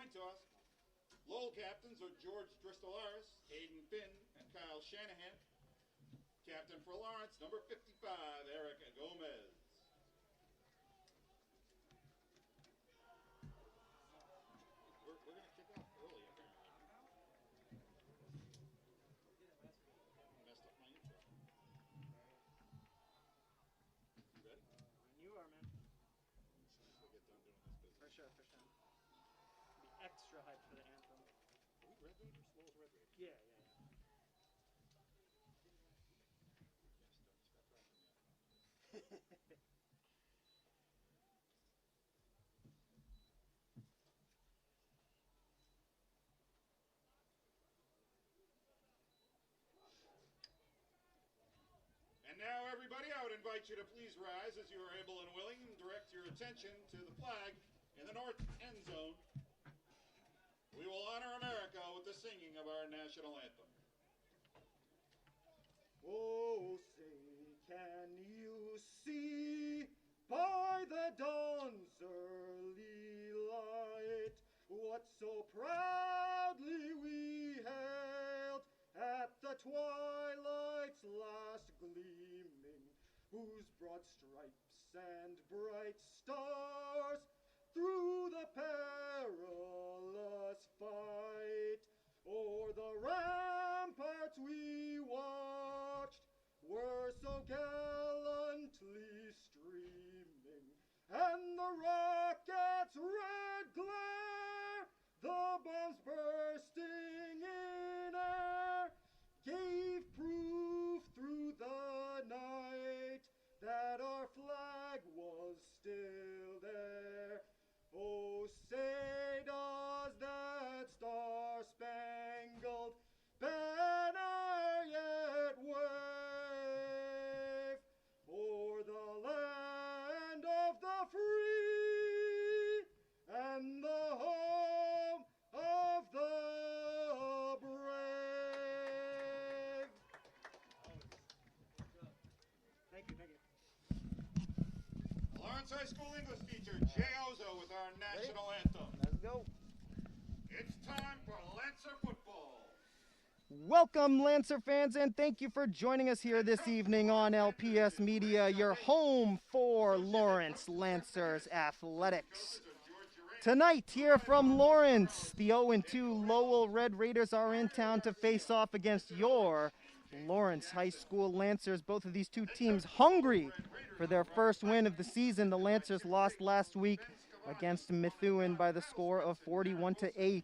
point toss. Lowell captains are George Dristolaris, Hayden Finn, and Kyle Shanahan. Captain for Lawrence, number 55, Eric Gomez. We're going to kick off early, apparently. Messed up my intro. You ready? You are, man. As soon as we get done doing this business. For sure, for sure. Be extra hyped for the anthem. Are we Red Raiders? Lowell's Red Raiders. Yeah. Yes, don't stop talking yet. And now, everybody, I would invite you to please rise as you are able and willing and direct your attention to the flag in the north end zone. We will honor America with the singing of our national anthem. Oh, say, can you see by the dawn's early light what so proudly we hailed at the twilight's last gleaming, whose broad stripes and bright stars through the perilous fight o'er the ramparts we watched were so gallantly streaming, and the rocket's red glare, the bombs bursting in air, gave proof through the night that our flag was still there. Oh, say does that star-spangled banner yet wave o'er the land of the free and the home of the brave? Thank you. Lawrence High School English teacher Jay Ozo with our national anthem. Let's go. It's time for Lancer football. Welcome, Lancer fans, and thank you for joining us here this evening on LPS Media, your home for Lawrence Lancers Athletics. Tonight, here from Lawrence, the 0-2 Lowell Red Raiders are in town to face off against your Lawrence High School Lancers. Both of these two teams hungry for their first win of the season. The Lancers lost last week against Methuen by the score of 41-8.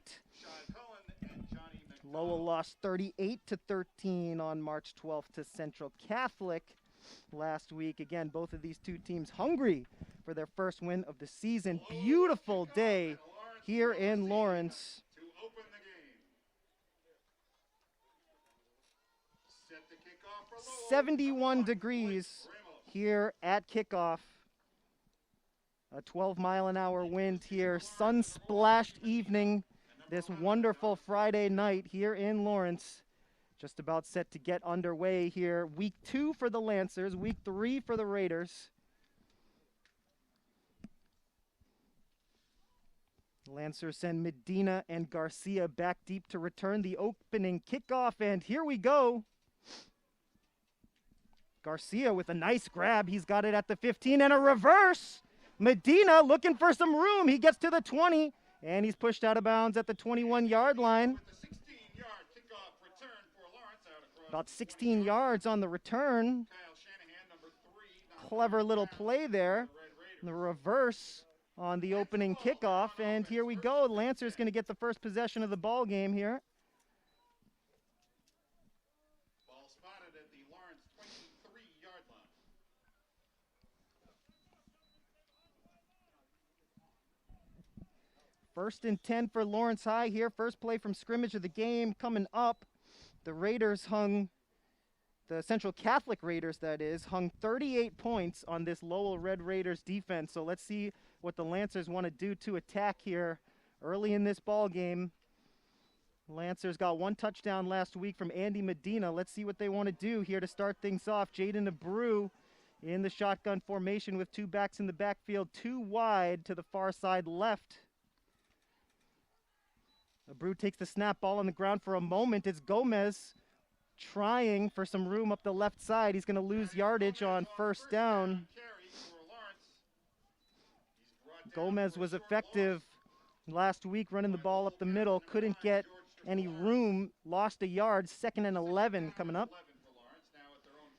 Lowell lost 38-13 on March 12th to Central Catholic last week. Again, both of these two teams hungry for their first win of the season. Beautiful day here in Lawrence. 71 degrees here at kickoff. A 12-mile-an-hour wind here. Sun-splashed evening this wonderful Friday night here in Lawrence. Just about set to get underway here. Week 2 for the Lancers, week 3 for the Raiders. Lancers send Medina and Garcia back deep to return the opening kickoff, and here we go. Garcia with a nice grab. He's got it at the 15 and a reverse. Medina looking for some room. He gets to the 20 and he's pushed out of bounds at the 21-yard line. About 16 yards on the return. Clever little play there. The reverse on the opening kickoff, and here we go. Lancers going to get the first possession of the ball game here. Ball spotted at the Lawrence 23-yard line. First and 10 for Lawrence High here. First play from scrimmage of the game coming up. The Raiders the Central Catholic Raiders, that is, hung 38 points on this Lowell Red Raiders defense. So let's see what the Lancers want to do to attack here early in this ball game. Lancers got one touchdown last week from Andy Medina. Let's see what they want to do here to start things off. Jaden Abreu in the shotgun formation with two backs in the backfield, two wide to the far side left. Abreu takes the snap, ball on the ground for a moment. It's Gomez trying for some room up the left side. He's going to lose yardage on first down. Gomez was effective last week running the ball up the middle. Couldn't get any room. Lost a yard. 2nd and 11 coming up.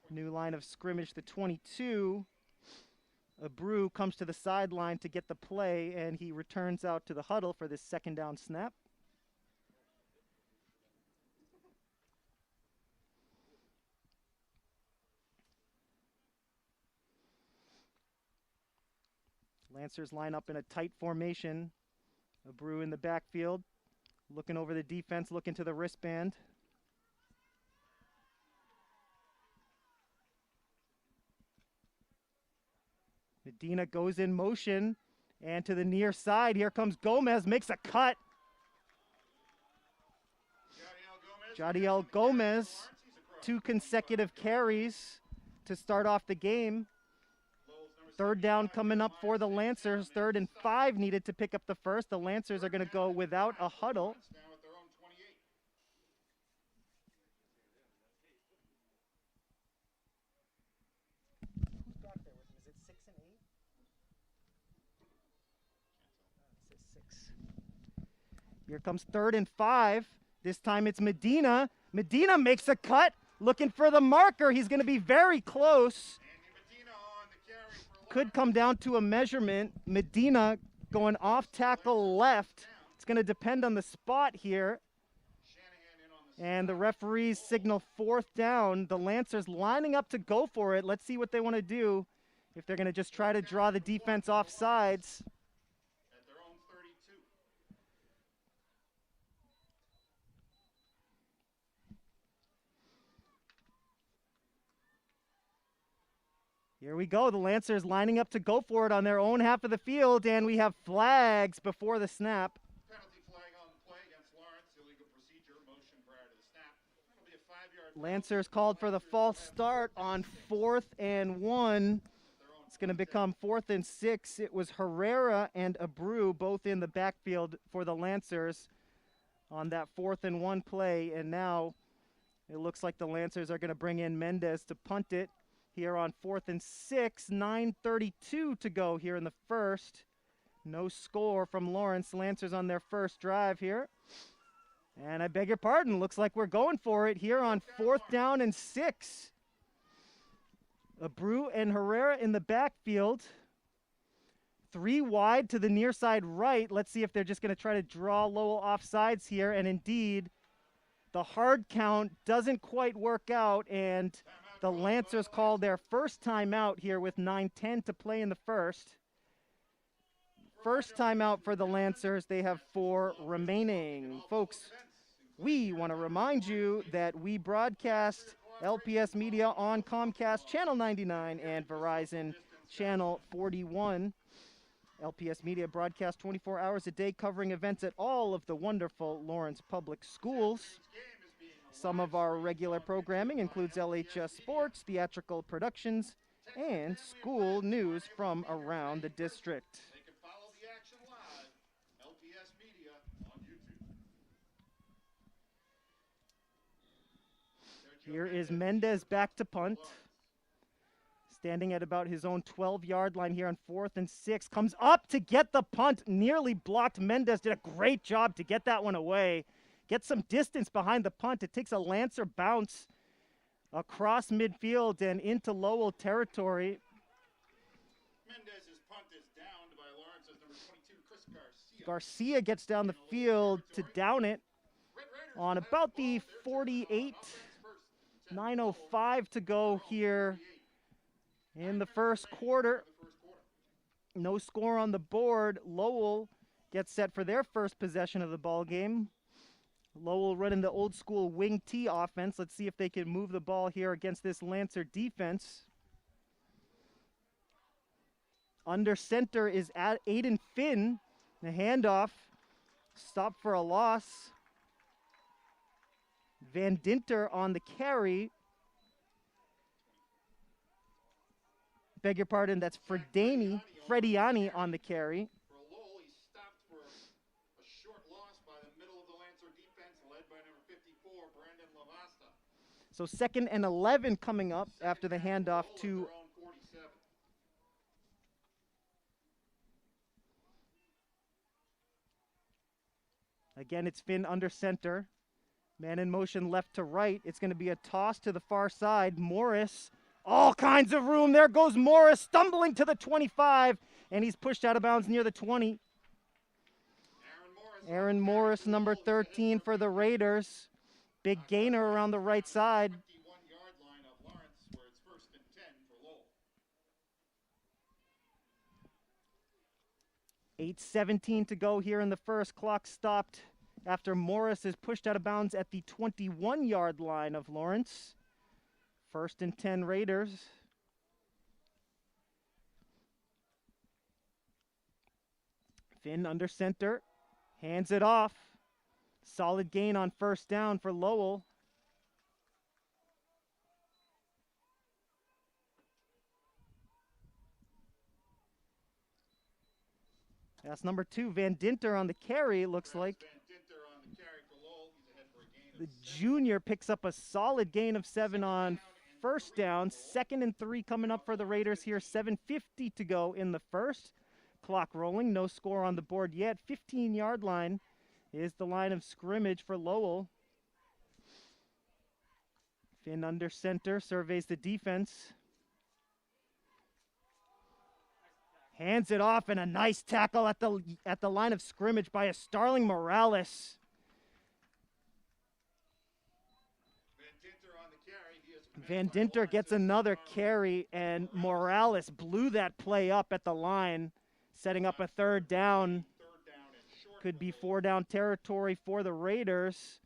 New line of scrimmage, the 22. Abreu comes to the sideline to get the play, and he returns out to the huddle for this 2nd down snap. Lancers line up in a tight formation. Abreu in the backfield, looking over the defense, looking to the wristband. Medina goes in motion, and to the near side, here comes Gomez, makes a cut. Jadiel Gomez, 2 consecutive carries to start off the game. 3rd down coming up for the Lancers. 3rd and 5 needed to pick up the first. The Lancers are going to go without a huddle. Who's back there with him? Is it 6 and 8? It says 6. Here comes 3rd and 5. This time it's Medina. Medina makes a cut, looking for the marker. He's going to be very close. Could come down to a measurement. Medina going off tackle left. It's going to depend on the spot here. And the referees signal 4th down. The Lancers lining up to go for it. Let's see what they want to do. If they're going to just try to draw the defense off sides. Here we go. The Lancers lining up to go for it on their own half of the field, and we have flags before the snap. Penalty flag on the play against Lawrence. Illegal procedure, motion prior to the snap. That'll be a 5-yard. Lancers called for the false start on 4th and 1. It's going to become 4th and 6. It was Herrera and Abreu both in the backfield for the Lancers on that 4th and 1 play, and now it looks like the Lancers are going to bring in Mendez to punt it. Here on 4th and 6, 9:32 to go here in the first. No score from Lawrence. Lancers on their first drive here. And I beg your pardon, looks like we're going for it here on 4th down and 6. Abreu and Herrera in the backfield. 3 wide to the near side right. Let's see if they're just going to try to draw Lowell off sides here. And indeed, the hard count doesn't quite work out, and the Lancers call their first timeout here with 9:10 to play in the first. First timeout for the Lancers. They have 4 remaining. Folks, we want to remind you that we broadcast LPS Media on Comcast Channel 99 and Verizon Channel 41. LPS Media broadcasts 24 hours a day, covering events at all of the wonderful Lawrence Public Schools. Some of our regular programming includes LHS sports, theatrical productions, and school news from around the district. They can follow the action live. LPS Media on YouTube. Here is Mendez back to punt. Standing at about his own 12-yard line here on 4th and 6. Comes up to get the punt. Nearly blocked. Mendez did a great job to get that one away. Get some distance behind the punt. It takes a Lancer bounce across midfield and into Lowell territory. Mendez's punt is downed by Lawrence's number 22, Chris Garcia. Garcia gets down the field to down it on about the 48. 9:05 to go here in the first quarter. No score on the board. Lowell gets set for their first possession of the ball game. Lowell running the old school wing T offense. Let's see if they can move the ball here against this Lancer defense. Under center is Aiden Finn. The handoff. Stop for a loss. Van Dinter on the carry. Beg your pardon, that's Frediani on the carry. For Lowell, he stopped for a short loss by the middle of the So 2nd and 11 coming up after the handoff to again, it's Finn under center. Man in motion left to right. It's going to be a toss to the far side. Morris, all kinds of room. There goes Morris, stumbling to the 25, and he's pushed out of bounds near the 20. Aaron Morris, number 13 for the Raiders. Big gainer around the right side. 8:17 to go here in the first. Clock stopped after Morris is pushed out of bounds at the 21-yard line of Lawrence. 1st and 10 Raiders. Finn under center, hands it off. Solid gain on 1st down for Lowell. That's number 2, Van Dinter on the carry, looks like. The junior picks up a solid gain of 7 on 1st down. 2nd and 3 coming up for the Raiders here. 7:50 to go in the first. Clock rolling, no score on the board yet. 15-yard line is the line of scrimmage for Lowell. Finn under center, surveys the defense. Hands it off, and a nice tackle at the line of scrimmage by a Starling Morales. Van Dinter gets another carry, and Morales blew that play up at the line, setting up a 3rd down. Could be 4-down territory for the Raiders.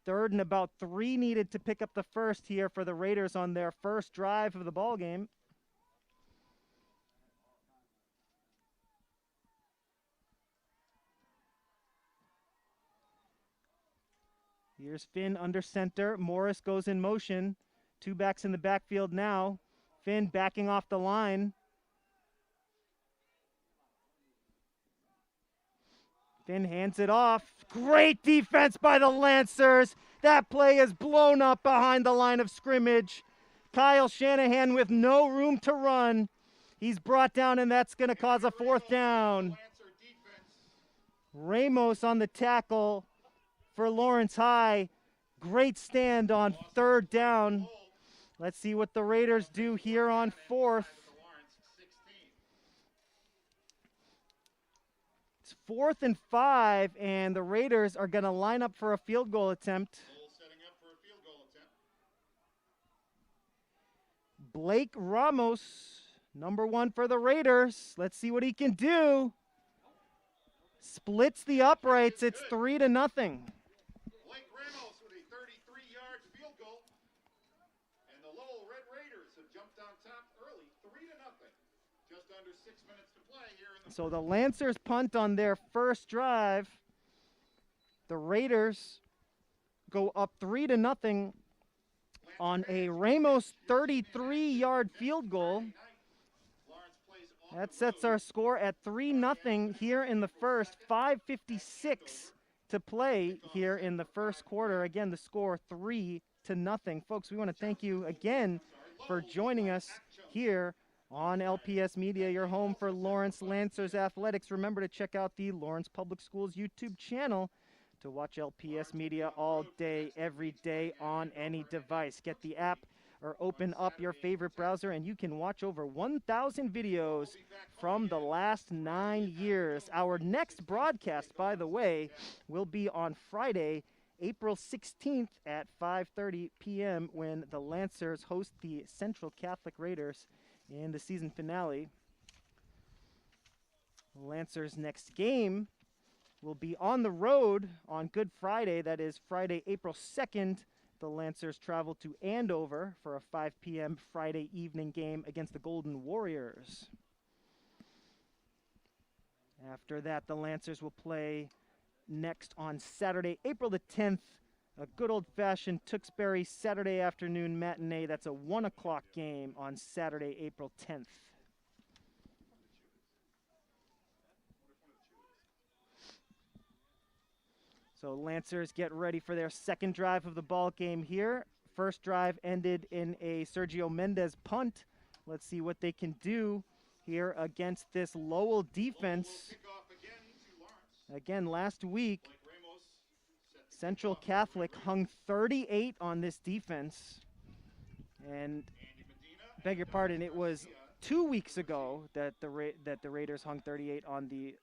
3rd and about 3 needed to pick up the first here for the Raiders on their first drive of the ball game. Here's Finn under center. Morris goes in motion. 2 backs in the backfield now. Finn backing off the line. Finn hands it off. Great defense by the Lancers. That play is blown up behind the line of scrimmage. Kyle Shanahan with no room to run. He's brought down, and that's going to cause a 4th down. Ramos on the tackle for Lawrence High. Great stand on 3rd down. Let's see what the Raiders do here on 4th. It's 4th and 5, and the Raiders are going to line up for a field goal attempt. Blake Ramos, number 1 for the Raiders. Let's see what he can do. Splits the uprights. It's 3-0. Blake Ramos with a 33-yard field goal. And the Lowell Red Raiders have jumped on top early, 3-0. Just under 6 minutes to play here in the... So the Lancers punt on their first drive. The Raiders go up 3-0 on a Ramos 33-yard field goal. That sets our score at 3-0 here in the first. 5:56 to play here in the first quarter. Again, the score 3-0. Folks, we want to thank you again for joining us here on LPS Media, your home for Lawrence Lancers Athletics. Remember to check out the Lawrence Public Schools YouTube channel to watch LPS Media all day, every day on any device. Get the app or open up your favorite browser, and you can watch over 1,000 videos from the last 9 years. Our next broadcast, by the way, will be on Friday, April 16th at 5:30 p.m. when the Lancers host the Central Catholic Raiders in the season finale. Lancers' next game will be on the road on Good Friday. That is Friday, April 2nd. The Lancers travel to Andover for a 5 p.m. Friday evening game against the Golden Warriors. After that, the Lancers will play next on Saturday, April the 10th, a good old-fashioned Tewksbury Saturday afternoon matinee. That's a 1 o'clock game on Saturday, April 10th. So Lancers get ready for their second drive of the ball game here. First drive ended in a Sergio Mendez punt. Let's see what they can do here against this Lowell defense. Again, last week, Central Catholic hung 38 on this defense. And beg your pardon, it was 2 weeks ago that the Raiders hung 38 on the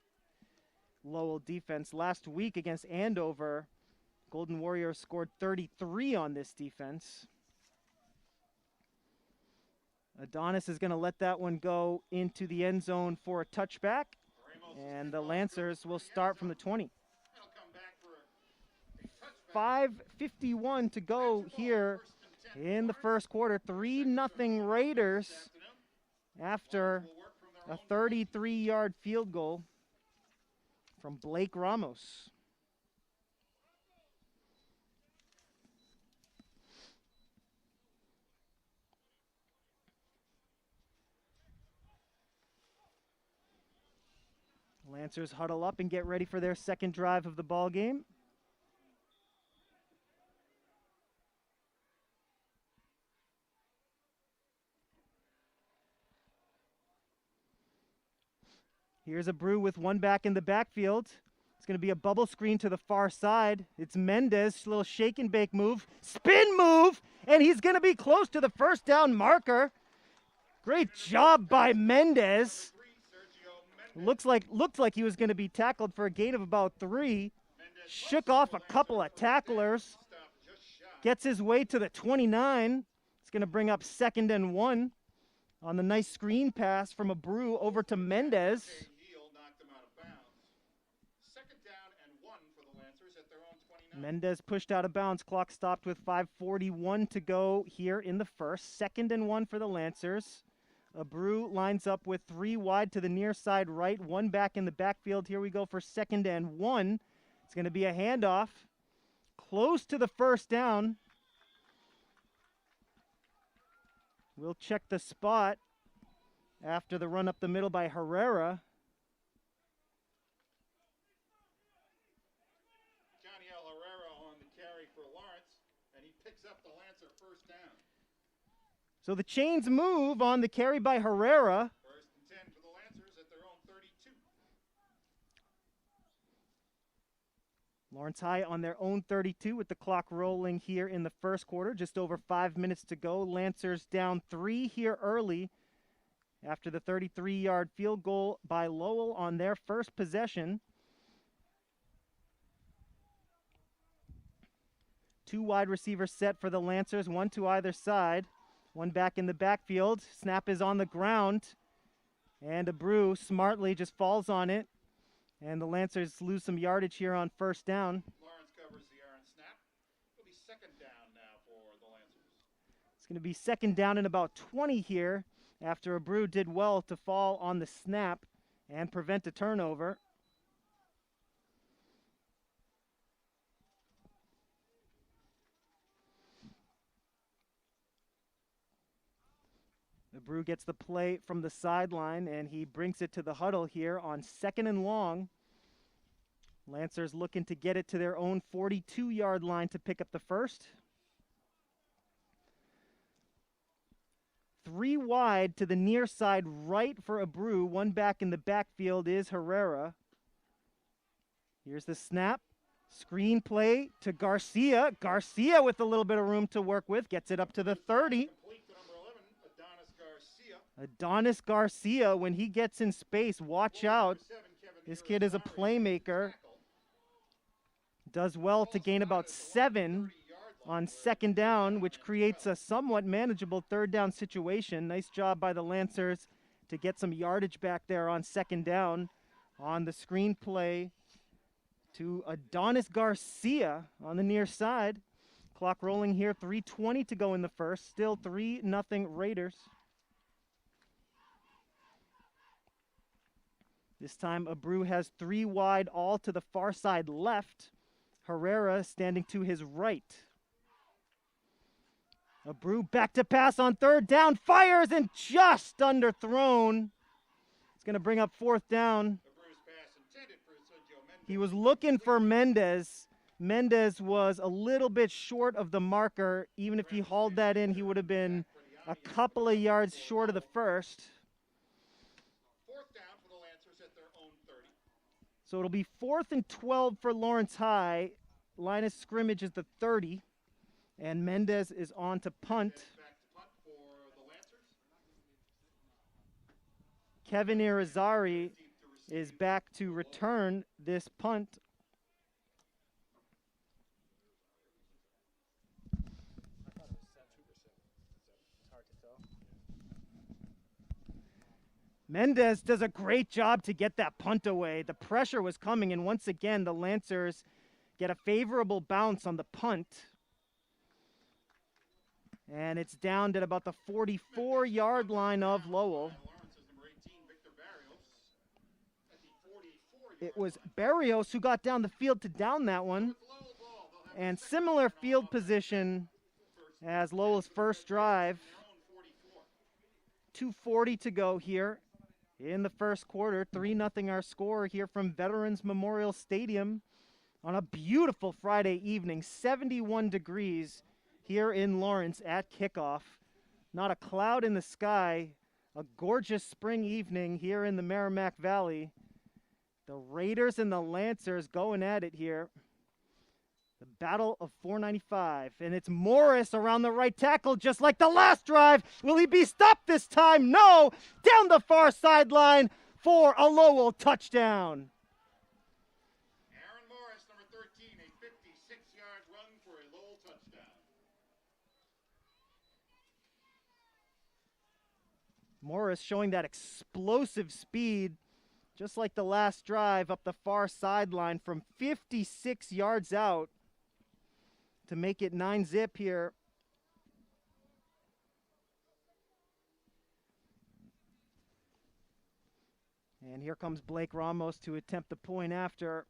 Lowell defense. Last week against Andover, Golden Warriors scored 33 on this defense. Adonis is going to let that one go into the end zone for a touchback. And the Lancers will start from the 20. 5:51 to go here in the first quarter. 3-0 Raiders after a 33-yard field goal from Blake Ramos. Lancers huddle up and get ready for their second drive of the ball game. Here's a Brew with one back in the backfield. It's going to be a bubble screen to the far side. It's Mendez, little shake and bake move, spin move, and he's going to be close to the first down marker. Great job by Mendez. Looks like he was going to be tackled for a gain of about 3. Shook off a couple of tacklers. Gets his way to the 29. It's going to bring up 2nd and 1 on the nice screen pass from a Brew over to Mendez. Mendez pushed out of bounds. Clock stopped with 5:41 to go here in the first. 2nd and 1 for the Lancers. Abreu lines up with 3 wide to the near side right, 1 back in the backfield. Here we go for 2nd and 1. It's going to be a handoff. Close to the first down. We'll check the spot after the run up the middle by Herrera. So the chains move on the carry by Herrera. 1st and 10 for the Lancers at their own 32. Lawrence High on their own 32 with the clock rolling here in the first quarter. Just over 5 minutes to go. Lancers down 3 here early after the 33-yard field goal by Lowell on their first possession. 2 wide receivers set for the Lancers, 1 to either side. 1 back in the backfield. Snap is on the ground. And Abreu smartly just falls on it. And the Lancers lose some yardage here on first down. Lawrence covers the errant snap. It'll be 2nd down now for the Lancers. It's going to be 2nd down and about 20 here after Abreu did well to fall on the snap and prevent a turnover. Abreu gets the play from the sideline, and he brings it to the huddle here on 2nd and long. Lancers looking to get it to their own 42-yard line to pick up the first. 3 wide to the near side right for Abreu. 1 back in the backfield is Herrera. Here's the snap. Screen play to Garcia. Garcia with a little bit of room to work with. Gets it up to the 30. Adonis Garcia, when he gets in space, watch out. This kid is a playmaker. Does well to gain about 7 on 2nd down, which creates a somewhat manageable 3rd down situation. Nice job by the Lancers to get some yardage back there on 2nd down on the screen play to Adonis Garcia on the near side. Clock rolling here, 3:20 to go in the first. Still 3-0 Raiders. This time, Abreu has 3 wide, all to the far side left. Herrera standing to his right. Abreu back to pass on 3rd down, fires and just underthrown. It's going to bring up 4th down. He was looking for Mendez. Mendez was a little bit short of the marker. Even if he hauled that in, he would have been a couple of yards short of the first. Fourth down for the Lancers at their own 30. So it'll be 4th and 12 for Lawrence High. Line of scrimmage is the 30. And Mendez is on to punt. Back to punt for the Lancers. Kevin Irizarry is back to return this punt. Mendez does a great job to get that punt away. The pressure was coming, and once again, the Lancers get a favorable bounce on the punt. And it's down at about the 44-yard line of Lowell. It was Barrios who got down the field to down that one. And similar field position as Lowell's first drive. 2:40 to go here in the first quarter. 3-0 our score here from Veterans Memorial Stadium on a beautiful Friday evening. 71 degrees here in Lawrence at kickoff. Not a cloud in the sky. A gorgeous spring evening here in the Merrimack Valley. The Raiders and the Lancers going at it here. The battle of 495. And it's Morris around the right tackle, just like the last drive. Will he be stopped this time? No! Down the far sideline for a Lowell touchdown. Aaron Morris, number 13, a 56-yard run for a Lowell touchdown. Morris showing that explosive speed, just like the last drive up the far sideline from 56 yards out to make it 9-zip here. And here comes Blake Ramos to attempt the point after.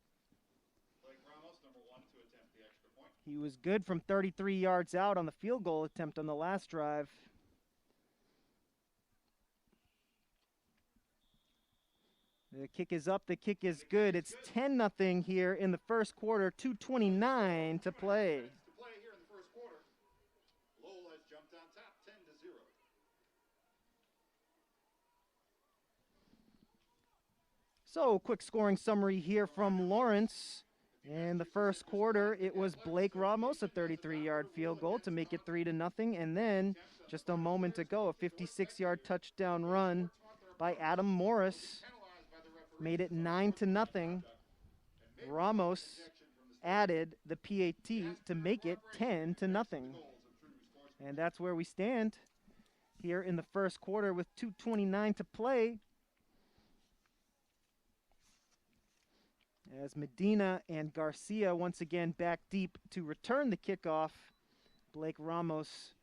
Blake Ramos, number 1, to attempt the extra point. He was good from 33 yards out on the field goal attempt on the last drive. The kick is up, the kick is good. It's 10-0 here in the first quarter, 2:29 to play. To play here in the first quarter. Lowell has jumped on top, 10-0. So, quick scoring summary here from Lawrence. In the first quarter, it was Blake Ramos, a 33-yard field goal to make it 3-0. And then, just a moment ago, a 56-yard touchdown run by Adam Morris made it 9-0. Ramos added the PAT to make it 10-0. And that's where we stand here in the first quarter with 2:29 to play. As Medina and Garcia once again back deep to return the kickoff. Blake Ramos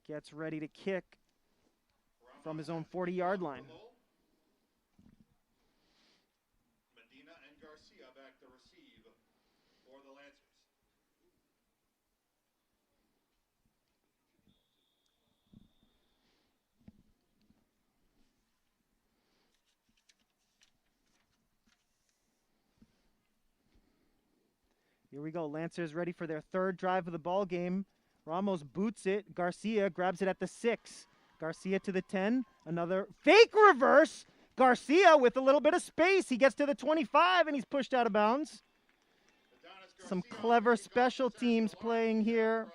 gets ready to kick from his own 40-yard line. Medina and Garcia back to receive for the Lancers. Here we go. Lancers ready for their third drive of the ball game. Ramos boots it. Garcia grabs it at the 6. Garcia to the 10. Another fake reverse. Garcia with a little bit of space. He gets to the 25 and he's pushed out of bounds. Some clever special teams playing here.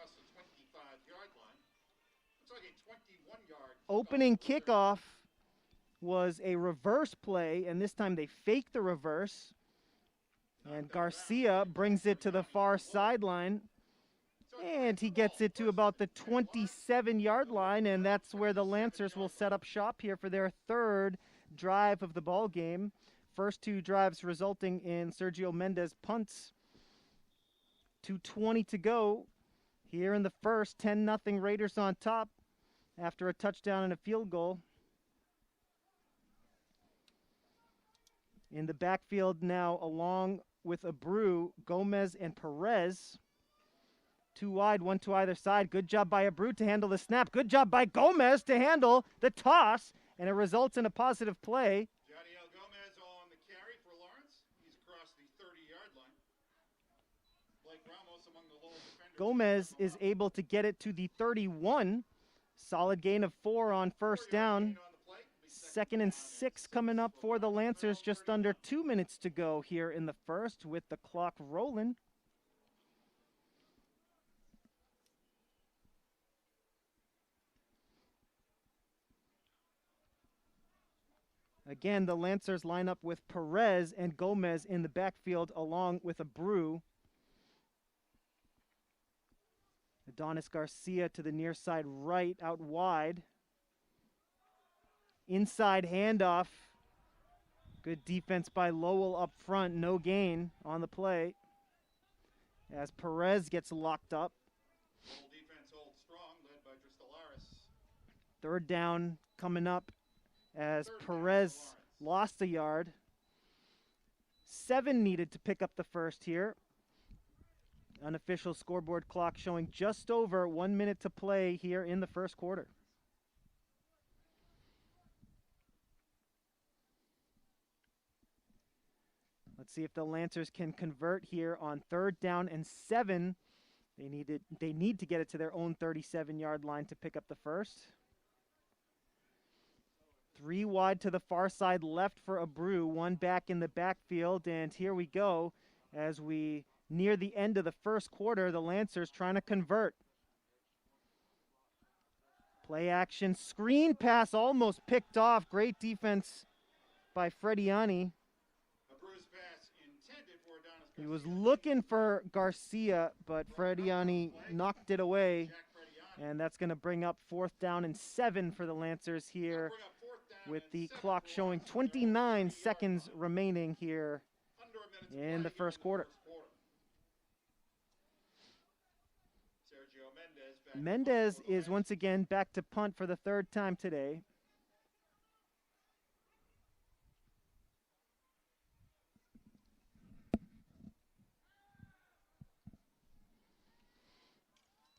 Opening kickoff was a reverse play, and this time they faked the reverse. And Garcia brings it to the far sideline. And he gets it to about the 27-yard line, and that's where the Lancers will set up shop here for their third drive of the ball game. First two drives resulting in Sergio Mendez punts. 2:20 to go here in the first. 10-0 Raiders on top after a touchdown and a field goal. In the backfield now, along with Abreu, Gomez, and Perez. Two wide, one to either side. Good job by Abreu to handle the snap. Good job by Gomez to handle the toss. And it results in a positive play. Jadiel Gomez on the carry for Lawrence. He's across the 30-yard line. Blake Ramos among the Lowell defenders. Gomez is able to get it to the 31. Solid gain of 4 on first down. 2nd and 6 coming up for the Lancers. Just under 2 minutes to go here in the first with the clock rolling. Again, the Lancers line up with Perez and Gomez in the backfield along with a Brew. Adonis Garcia to the near side right, out wide. Inside handoff. Good defense by Lowell up front. No gain on the play as Perez gets locked up. Lowell defense holds strong, led by Dristolaris. 3rd down coming up as Perez lost a yard. 7 needed to pick up the first here. Unofficial scoreboard clock showing just over 1 minute to play here in the first quarter. Let's see if the Lancers can convert here on 3rd down and 7. They need to get it to their own 37-yard line to pick up the first. 3 wide to the far side left for Abreu, 1 back in the backfield, and here we go as we near the end of the first quarter. The Lancers trying to convert. Play action, screen pass almost picked off. Great defense by Frediani. He was looking for Garcia, but Frediani knocked it away, and that's going to bring up 4th down and 7 for the Lancers here, with the clock showing 29 seconds remaining here in the first quarter. Mendez is once again back to punt for the 3rd time today.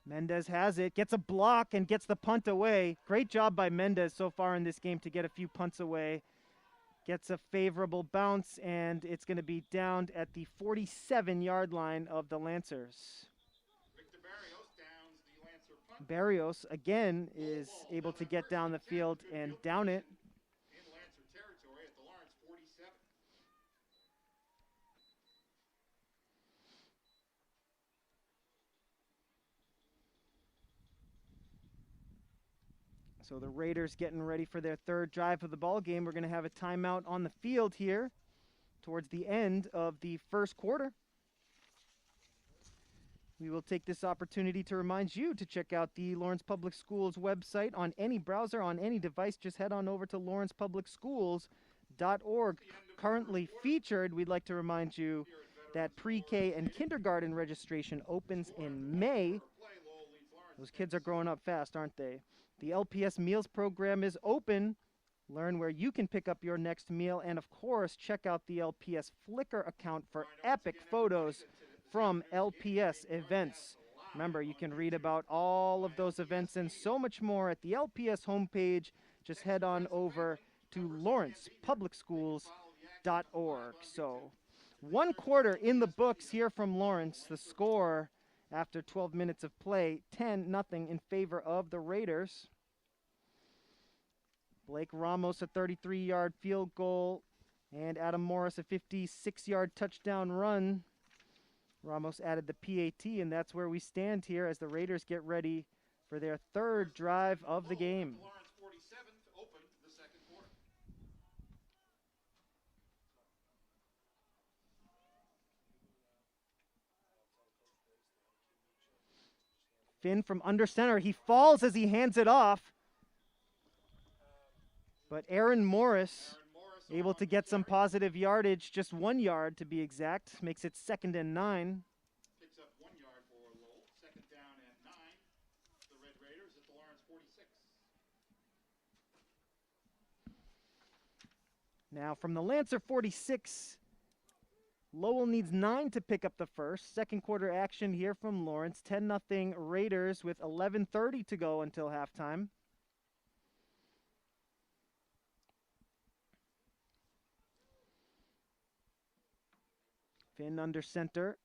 Mendez has it, gets a block, and gets the punt away. Great job by Mendez so far in this game to get a few punts away. Gets a favorable bounce, and it's going to be downed at the 47-yard line of the Lancers. Barrios, again, is able to get down the field and down it. In Lancer territory at the Lawrence 47. So the Raiders getting ready for their 3rd drive of the ball game. We're going to have a timeout on the field here towards the end of the first quarter. We will take this opportunity to remind you to check out the Lawrence Public Schools website on any browser, on any device. Just head on over to lawrencepublicschools.org. Currently featured, we'd like to remind you that pre-K and kindergarten registration opens in May. Those kids are growing up fast, aren't they? The LPS Meals program is open. Learn where you can pick up your next meal. And, of course, check out the LPS Flickr account for epic photos from LPS events. Remember, you can read about all of those events and so much more at the LPS homepage. Just head on over to lawrencepublicschools.org. So, 1 quarter in the books here from Lawrence. The score after 12 minutes of play, 10-0 in favor of the Raiders. Blake Ramos, a 33-yard field goal, and Adam Morris, a 56-yard touchdown run. Ramos added the PAT, and that's where we stand here as the Raiders get ready for their 3rd drive of the game. Lawrence 47 to open the 2nd quarter. Finn from under center. He falls as he hands it off. But Aaron Morris able to get some positive yardage, just 1 yard to be exact. Makes it 2nd and 9. Picks up 1 yard for Lowell. 2nd down and 9. The Red Raiders at the Lawrence 46. Now from the Lancer 46, Lowell needs 9 to pick up the first. 2nd quarter action here from Lawrence. 10-0 Raiders with 11:30 to go until halftime. Finn under center.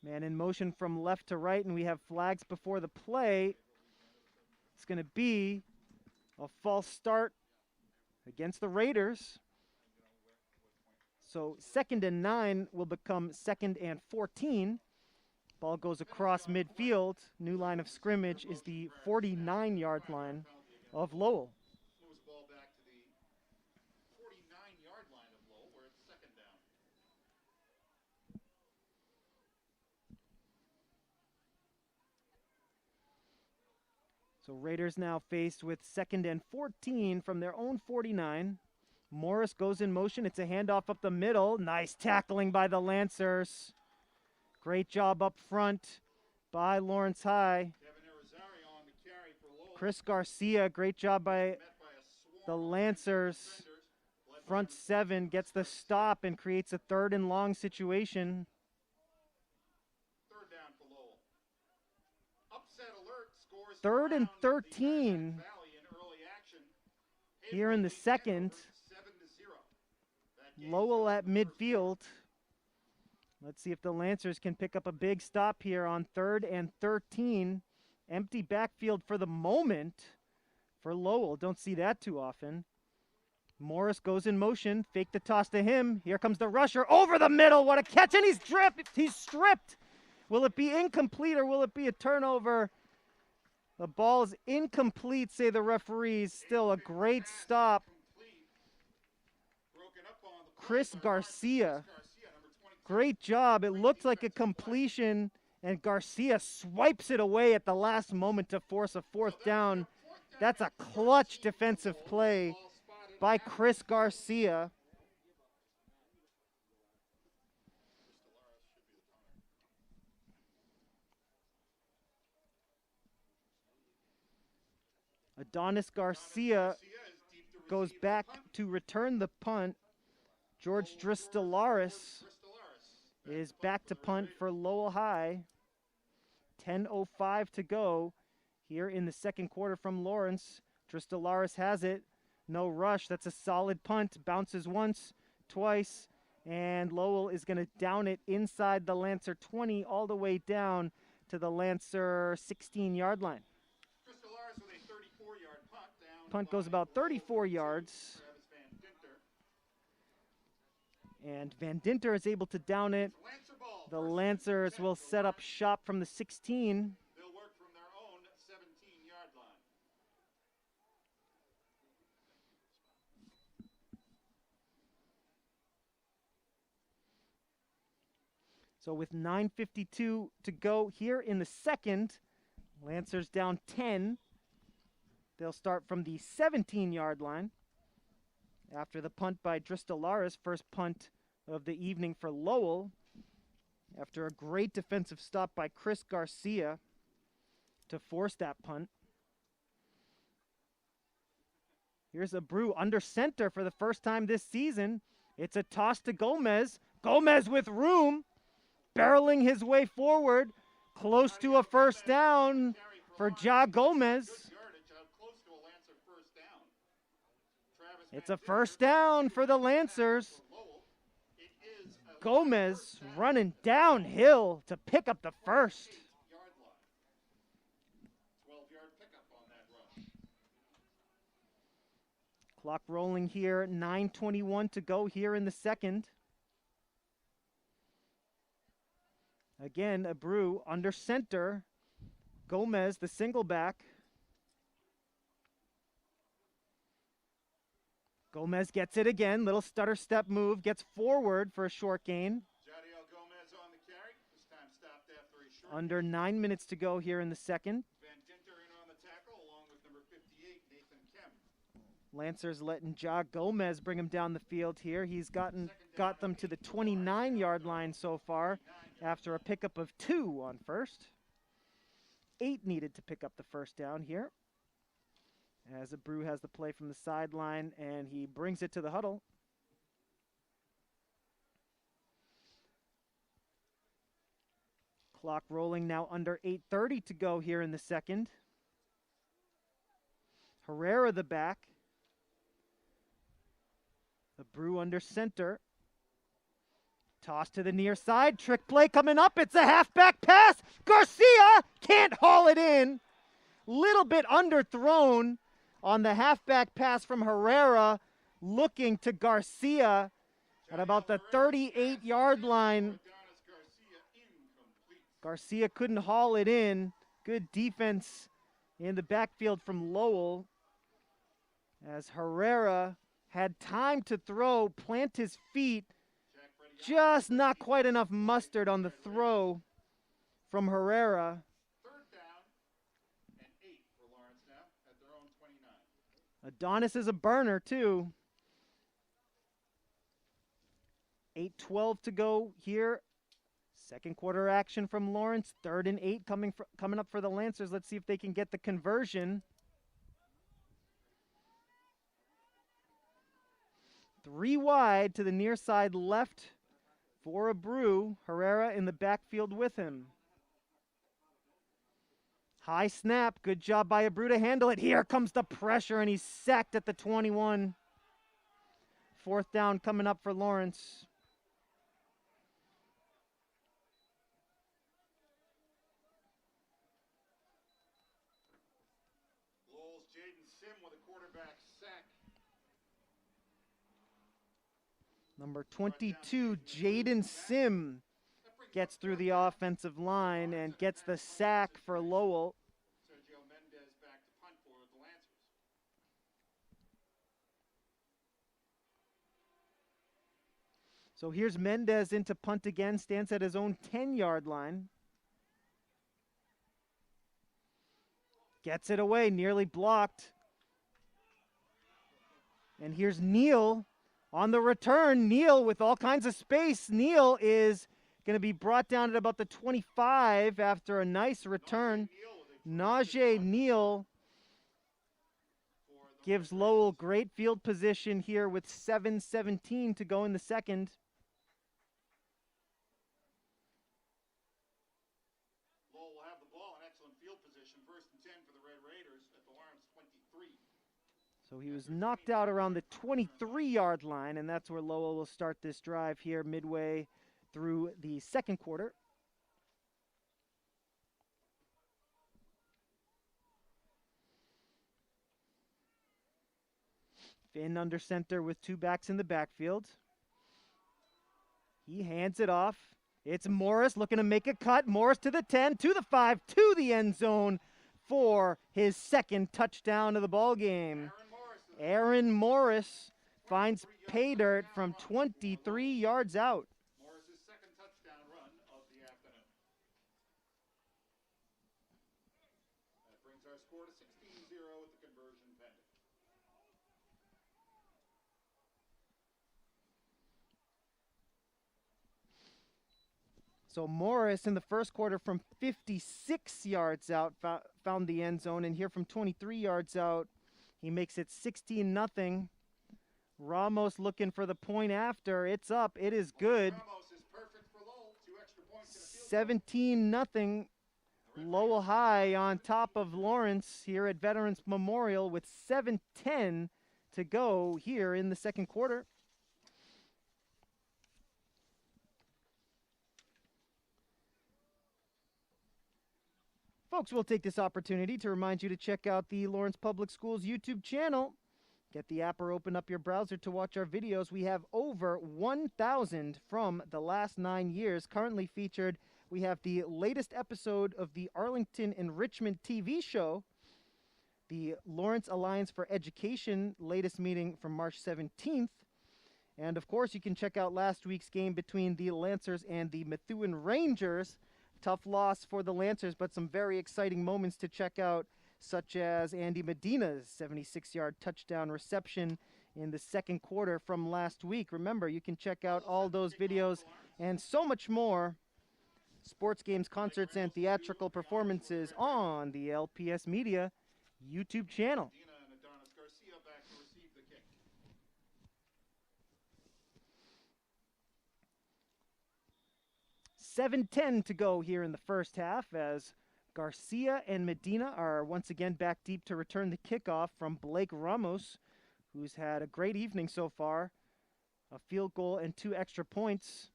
Man in motion from left to right, and we have flags before the play. It's going to be a false start against the Raiders. So 2nd and 9 will become 2nd and 14. Ball goes across midfield. New line of scrimmage is the 49-yard line of Lowell. Moves the ball back to the 49-yard line of Lowell, where it's 2nd down. So Raiders now faced with 2nd and 14 from their own 49. Morris goes in motion. It's a handoff up the middle. Nice tackling by the Lancers. Great job up front by Lawrence High. On the carry for Lowell. Chris Garcia, great job by the Lancers. Front 7 gets the stop and creates a 3rd and long situation. 3rd down for Lowell. Upset alert scores 3rd and 13 Valley in early action. here in the 2nd. 7-0. That game Lowell at midfield. Let's see if the Lancers can pick up a big stop here on 3rd and 13. Empty backfield for the moment for Lowell. Don't see that too often. Morris goes in motion. Fake the toss to him. Here comes the rusher over the middle. What a catch, and he's stripped. Will it be incomplete or will it be a turnover? The ball's incomplete, say the referees. Still a great stop. Chris Garcia. Great job. It looked like a completion, and Garcia swipes it away at the last moment to force a 4th down. That's a clutch defensive play by Chris Garcia. Adonis Garcia goes back to return the punt. George Dristolaris is back to punt for Lowell High. 10:05 to go here in the 2nd quarter from Lawrence. Dristolaris has it. No rush. That's a solid punt. Bounces once, twice, and Lowell is going to down it inside the Lancer 20 all the way down to the Lancer 16-yard line. Dristolaris with a 34-yard punt down. Punt goes about 34 yards. And Van Dinter is able to down it. The Lancers will set up shop from the 16. They'll work from their own 17-yard line. So with 9:52 to go here in the 2nd, Lancers down 10. They'll start from the 17-yard line. After the punt by Dristolaris, first punt of the evening for Lowell. After a great defensive stop by Chris Garcia to force that punt. Here's Abreu under center for the first time this season. It's a toss to Gomez. Gomez with room, barreling his way forward, close to a 1st down for Ja Gomez. It's a 1st down for the Lancers. Gomez running downhill to pick up the 1st. 12-yard pickup on that run. Clock rolling here, 9:21 to go here in the 2nd. Again, Abreu under center. Gomez, the single back. Gomez gets it again. Little stutter step move. Gets forward for a short gain. Jadiel Gomez on the carry. This time stopped after a short. Under 9 minutes to go here in the 2nd. Van Dinter in on the tackle along with number 58, Nathan Kemp. Lancers letting Ja Gomez bring him down the field here. He's got them to the 29-yard line so far after a pickup of 2 on 1st. 8 needed to pick up the 1st down here. As Abreu has the play from the sideline, and he brings it to the huddle. Clock rolling now, under 8:30 to go here in the 2nd. Herrera the back. Abreu under center. Toss to the near side. Trick play coming up. It's a halfback pass. Garcia can't haul it in. Little bit underthrown on the halfback pass from Herrera. Looking to Garcia at about the 38-yard line. Garcia couldn't haul it in. Good defense in the backfield from Lowell. As Herrera had time to throw, plant his feet. Just not quite enough mustard on the throw from Herrera. Third down and 8 for Lawrence now at their own 29. Adonis is a burner, too. 8:12 to go here. Second quarter action from Lawrence. 3rd and 8 coming up for the Lancers. Let's see if they can get the conversion. 3 wide to the near side left for Abreu. Herrera in the backfield with him. High snap. Good job by Abreu to handle it. Here comes the pressure, and he's sacked at the 21. 4th down coming up for Lawrence. Lowell's Jaden Sim with a quarterback sack. Number 22, Jaden Sim, gets through the offensive line and gets the sack for Lowell. Sergio Mendez back to punt for the Lancers. So here's Mendez into punt again, stands at his own 10-yard line. Gets it away, nearly blocked. And here's Neal on the return. Neal with all kinds of space. Neal is going to be brought down at about the 25 after a nice return. Najee Neal gives Lowell great field position here with 7:17 to go in the second. Lowell will have the ball in excellent field position. 1st and 10 for the Red Raiders at the Lawrence 23. So he was knocked out around the 23-yard line, and that's where Lowell will start this drive here midway through the second quarter. Finn under center with 2 backs in the backfield. He hands it off. It's Morris looking to make a cut. Morris to the 10, to the 5, to the end zone for his 2nd touchdown of the ball game. Aaron Morris finds pay dirt from 23 yards out. Morris's 2nd touchdown run of the afternoon. That brings our score to 16-0 with the conversion pending. So Morris in the first quarter from 56 yards out found the end zone, and here from 23 yards out, he makes it 16-0. Ramos looking for the point after. It's up. It is good. Ramos is perfect for Lowell. 2 extra points in the field. 17-0. Lowell High on top of Lawrence here at Veterans Memorial with 7:10 to go here in the second quarter. Folks, we'll take this opportunity to remind you to check out the Lawrence Public Schools YouTube channel. Get the app or open up your browser to watch our videos. We have over 1,000 from the last 9 years. Currently featured, we have the latest episode of the Arlington Enrichment TV show, the Lawrence Alliance for Education latest meeting from March 17th. And of course, you can check out last week's game between the Lancers and the Methuen Rangers. Tough loss for the Lancers, but some very exciting moments to check out, such as Andy Medina's 76-yard touchdown reception in the second quarter from last week. Remember, you can check out all those videos and so much more, sports games, concerts, and theatrical performances on the LPS Media YouTube channel. Medina and Adonis Garcia back to receive the kick. 7:10 to go here in the first half as Garcia and Medina are once again back deep to return the kickoff from Blake Ramos, who's had a great evening so far. A field goal and 2 extra points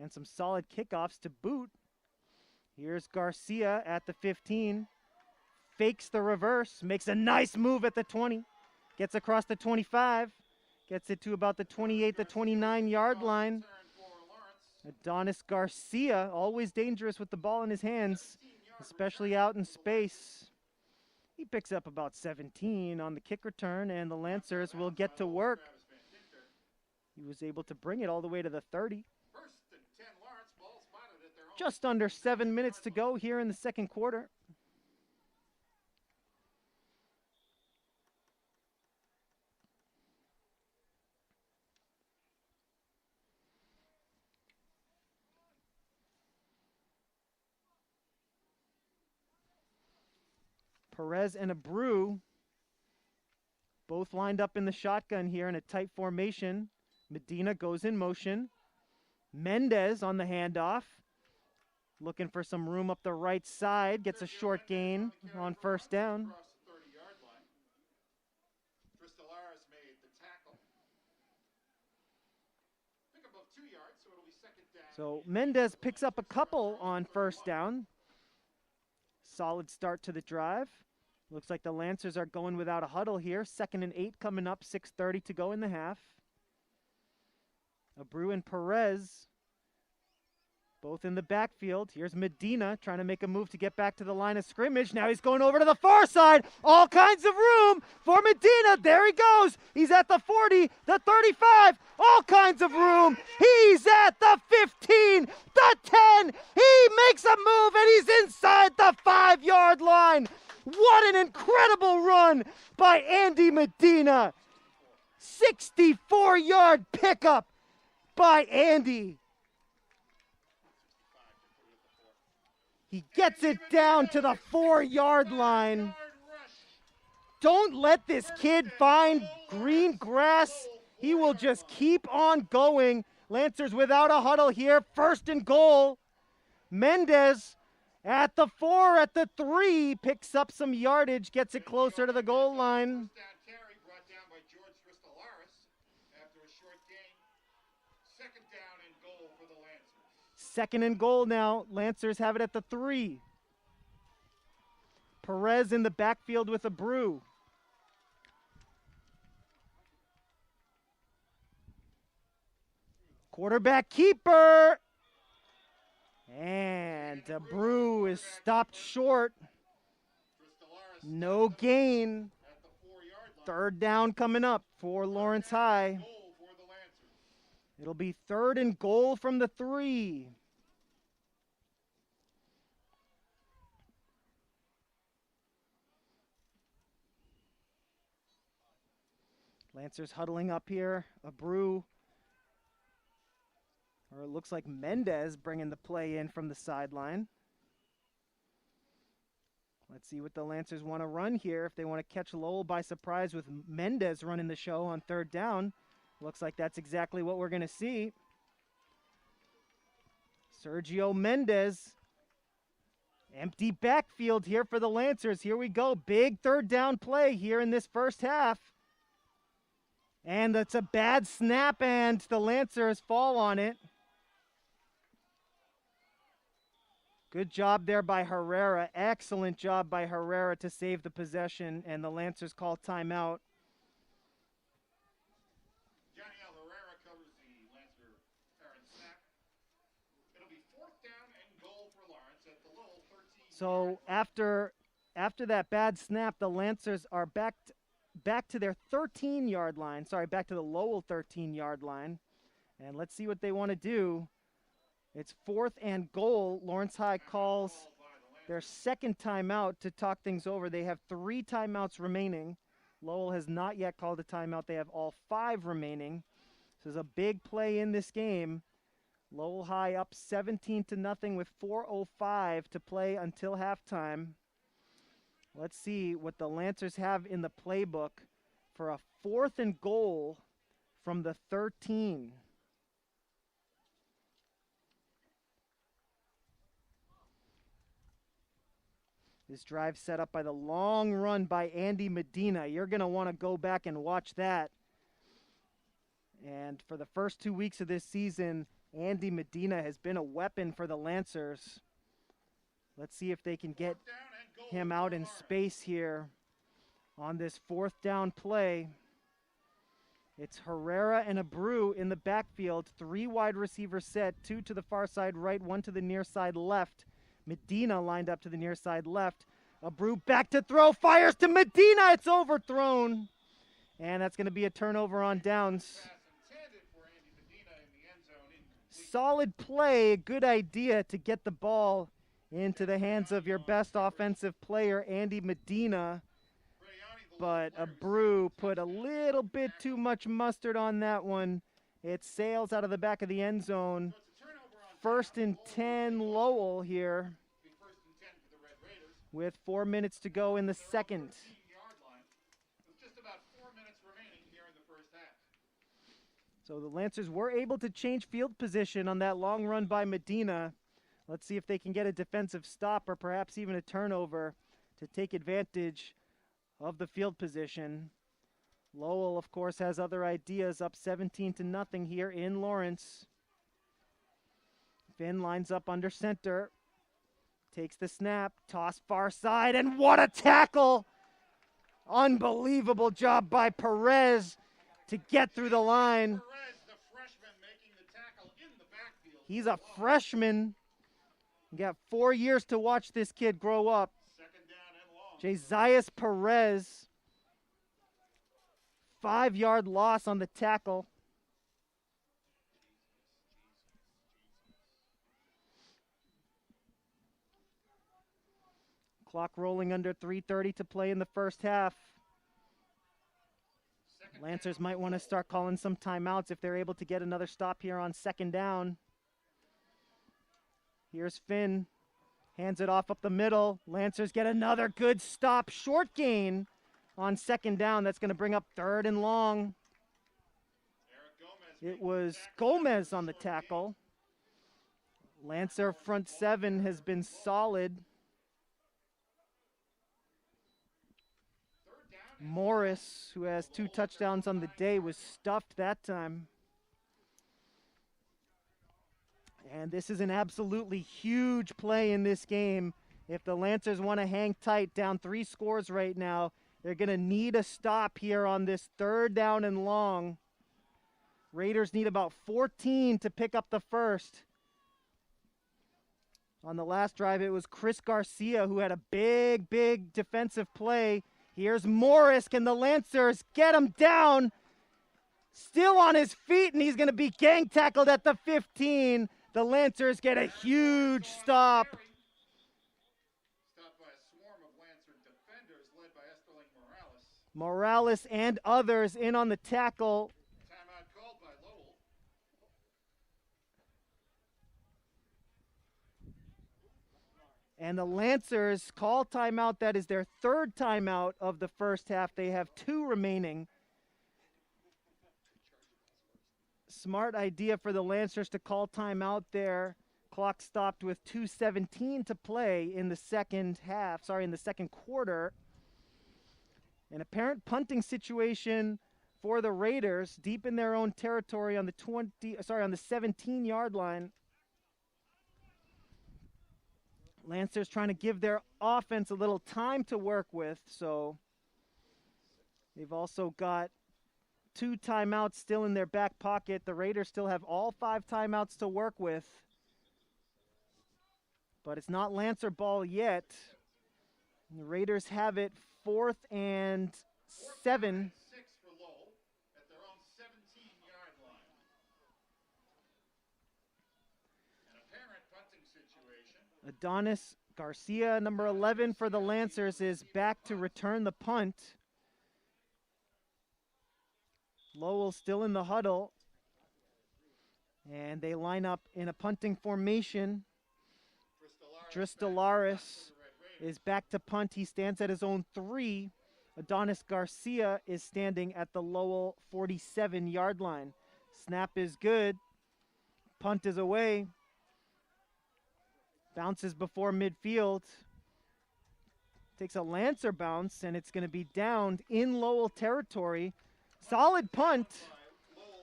and some solid kickoffs to boot. Here's Garcia at the 15. Fakes the reverse, makes a nice move at the 20. Gets across the 25. Gets it to about the 28, the 29-yard line. Adonis Garcia, always dangerous with the ball in his hands, especially out in space. He picks up about 17 on the kick return, and the Lancers will get to work. He was able to bring it all the way to the 30. Just under 7 minutes to go here in the second quarter. Perez and Abreu both lined up in the shotgun here in a tight formation. Medina goes in motion. Mendez on the handoff. Looking for some room up the right side. Gets a short gain on first down. So Mendez picks up a couple on first down. Solid start to the drive. Looks like the Lancers are going without a huddle here. 2nd and 8 coming up, 6:30 to go in the half. Abreu and Perez both in the backfield. Here's Medina trying to make a move to get back to the line of scrimmage. Now he's going over to the far side. All kinds of room for Medina. There he goes. He's at the 40, the 35. All kinds of room. He's at the 15, the 10. He makes a move and he's inside the 5-yard line. What an incredible run by Andy Medina. 64-yard pickup by Andy. He gets it down to the 4-yard line. Don't let this kid find green grass. He will just keep on going. Lancers without a huddle here. 1st and goal. Mendez at the 4, at the 3, picks up some yardage, gets it closer to the goal line. Second and goal now. Lancers have it at the 3. Perez in the backfield with Abreu. Quarterback keeper. And Abreu is stopped short. No gain. 3rd down coming up for Lawrence High. It'll be 3rd and goal from the 3. Lancers huddling up here. Abreu, or it looks like Mendez bringing the play in from the sideline. Let's see what the Lancers want to run here. If they want to catch Lowell by surprise with Mendez running the show on 3rd down. Looks like that's exactly what we're going to see. Sergio Mendez. Empty backfield here for the Lancers. Here we go. Big 3rd down play here in this first half. And that's a bad snap, and the Lancers fall on it. Good job there by Herrera. Excellent job by Herrera to save the possession, and the Lancers call timeout. Herrera covers the Lancer parent snap. It'll be 4th down and goal for Lawrence at the Lowell 13. So after that bad snap, the Lancers are back to their 13-yard line. Sorry, back to the Lowell 13-yard line. And let's see what they want to do. It's 4th and goal. Lawrence High calls their 2nd timeout to talk things over. They have 3 timeouts remaining. Lowell has not yet called a timeout. They have all 5 remaining. This is a big play in this game. Lowell High up 17-0 with 4:05 to play until halftime. Let's see what the Lancers have in the playbook for a 4th and goal from the 13. This drive set up by the long run by Andy Medina. You're going to want to go back and watch that. And for the first 2 weeks of this season, Andy Medina has been a weapon for the Lancers. Let's see if they can get him out in space here on this 4th down play. It's Herrera and Abreu in the backfield. 3 wide receiver set, 2 to the far side right, 1 to the near side left. Medina lined up to the near side left. Abreu back to throw, fires to Medina. It's overthrown. And that's going to be a turnover on downs. Solid play, good idea to get the ball into the hands of your best offensive player, Andy Medina. But Abreu put a little bit too much mustard on that one. It sails out of the back of the end zone. 1st and 10 Lowell here with 4 minutes to go in the second. So the Lancers were able to change field position on that long run by Medina. Let's see if they can get a defensive stop or perhaps even a turnover to take advantage of the field position. Lowell, of course, has other ideas, up 17-0 here in Lawrence. Finn lines up under center, takes the snap, toss far side, and what a tackle! Unbelievable job by Perez to get through the line. He's a freshman. You got 4 years to watch this kid grow up. Jasias Perez, 5-yard loss on the tackle. Clock rolling under 3:30 to play in the first half. Lancers might want to start calling some timeouts if they're able to get another stop here on 2nd down. Here's Finn. Hands it off up the middle. Lancers get another good stop. Short gain on 2nd down. That's going to bring up 3rd and long. It was Gomez on the tackle. Lancer front 7 has been solid. Morris, who has 2 touchdowns on the day, was stuffed that time. And this is an absolutely huge play in this game. If the Lancers want to hang tight, down 3 scores right now, they're going to need a stop here on this 3rd down and long. Raiders need about 14 to pick up the first. On the last drive, it was Chris Garcia who had a big defensive play. Here's Morris. Can the Lancers get him down? Still on his feet, and he's going to be gang tackled at the 15. The Lancers get a huge stop. Stopped by a swarm of Lancer defenders led by Esterling Morales. Morales and others in on the tackle. Timeout called by Lowell. And the Lancers call timeout. That is their 3rd timeout of the first half. They have 2 remaining. Smart idea for the Lancers to call timeout there. Clock stopped with 2:17 to play in the second quarter. An apparent punting situation for the Raiders deep in their own territory on the 17-yard line. Lancers trying to give their offense a little time to work with, so they've also got 2 timeouts still in their back pocket. The Raiders still have all 5 timeouts to work with. But it's not Lancer ball yet. And the Raiders have it 4th and 7. 6 for Lowell at their own 17-yard line. An apparent punting situation. Adonis Garcia, number 11 for the Lancers, is back to return the punt. Lowell still in the huddle. And they line up in a punting formation. Dristolaris is back to punt. He stands at his own 3. Adonis Garcia is standing at the Lowell 47-yard line. Snap is good. Punt is away. Bounces before midfield. Takes a Lancer bounce, and it's going to be downed in Lowell territory. Solid punt.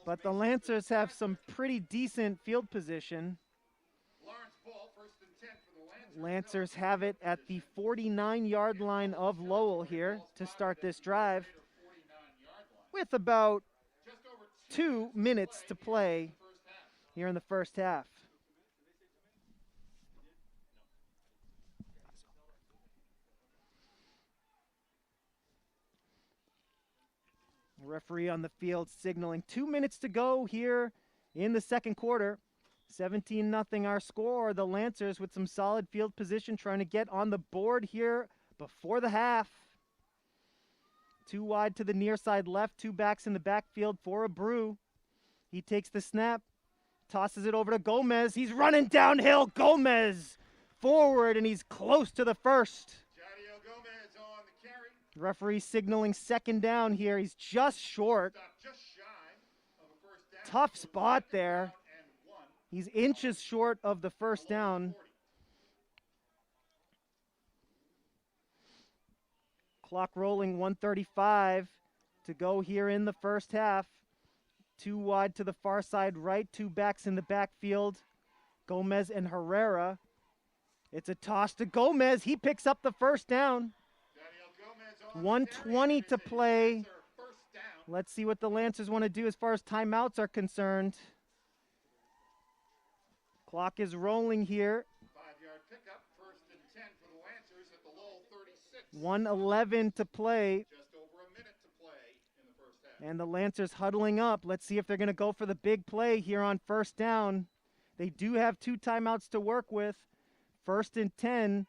But the Lancers have some pretty decent field position. Lawrence ball, 1st and 10 for the Lancers. Lancers have it at the 49-yard line of Lowell here to start this drive with about 2 minutes to play here in the first half. Referee on the field signaling 2 minutes to go here in the second quarter. 17-0 our score. The Lancers with some solid field position trying to get on the board here before the half. 2 wide to the near side left, 2 backs in the backfield for Abreu. He takes the snap, tosses it over to Gomez. He's running downhill. Gomez forward, and he's close to the first. Gomez on the carry. Referee signaling 2nd down here. He's just short. Just shy of a first down. Tough spot there. He's inches short of the first down. Clock rolling, 1:35 to go here in the first half. 2 wide to the far side right, 2 backs in the backfield. Gomez and Herrera. It's a toss to Gomez. He picks up the first down. 1:20 to play. Let's see what the Lancers want to do as far as timeouts are concerned. Clock is rolling here. 5-yard pickup, 1st and 10 for the Lancers at the Lowell 36. 1:11 to play. Just over a minute to play in the first half. And the Lancers huddling up. Let's see if they're going to go for the big play here on 1st down. They do have 2 timeouts to work with. 1st and 10.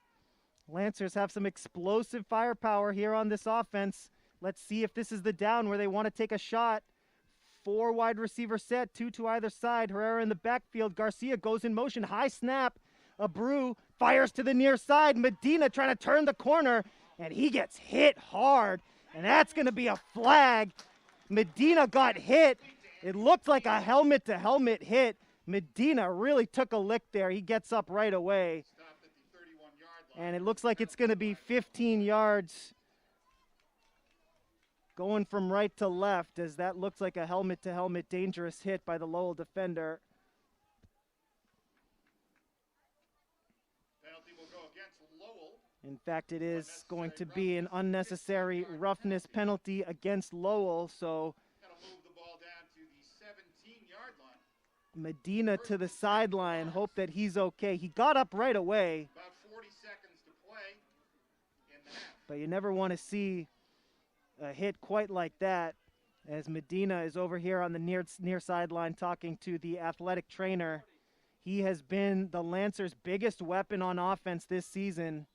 Lancers have some explosive firepower here on this offense. Let's see if this is the down where they want to take a shot. 4 wide receiver set, 2 to either side. Herrera in the backfield. Garcia goes in motion. High snap. Abreu fires to the near side. Medina trying to turn the corner, and he gets hit hard. And that's going to be a flag. Medina got hit. It looked like a helmet-to-helmet hit. Medina really took a lick there. He gets up right away. Stopped at the 31-yard line. And it looks like it's going to be 15 yards. Going from right to left, as that looks like a helmet-to-helmet dangerous hit by the Lowell defender. Penalty will go against Lowell. In fact, it is going to be an unnecessary roughness penalty against Lowell. So That'll move the ball down to the 17-yard line. Medina to the sideline. Hope that he's okay. He got up right away, About 40 seconds to play in the half. but you never want to see a hit quite like that, as Medina is over here on the near sideline talking to the athletic trainer. He has been the Lancers' biggest weapon on offense this season.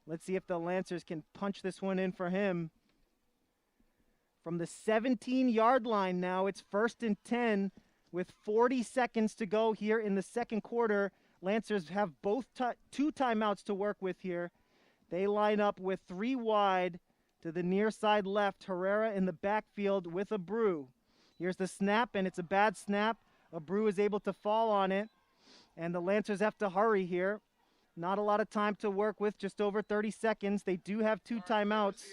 Let's see if the Lancers can punch this one in for him. From the 17-yard line now, it's 1st and 10 with 40 seconds to go here in the second quarter. Lancers have both 2 timeouts to work with here. They line up with 3 wide to the near side left. Herrera in the backfield with Abreu. Here's the snap, and it's a bad snap. Abreu is able to fall on it, and the Lancers have to hurry here. Not a lot of time to work with, just over 30 seconds. They do have 2 timeouts.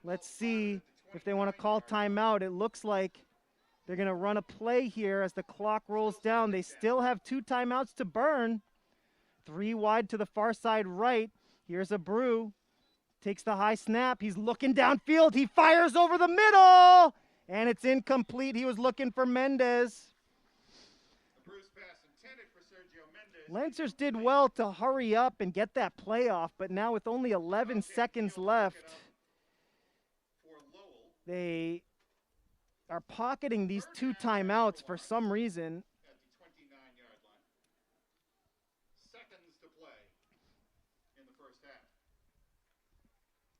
Let's see if they want to call timeout. It looks like they're going to run a play here as the clock rolls down. They still have 2 timeouts to burn. 3 wide to the far side right. Here's Abreu. Takes the high snap. He's looking downfield. He fires over the middle, and it's incomplete. He was looking for Mendez. Lancers did well to hurry up and get that play off, but now with only 11 seconds left, they are pocketing these 2 timeouts for some reason. At the 29-yard line. Seconds to play in the first half.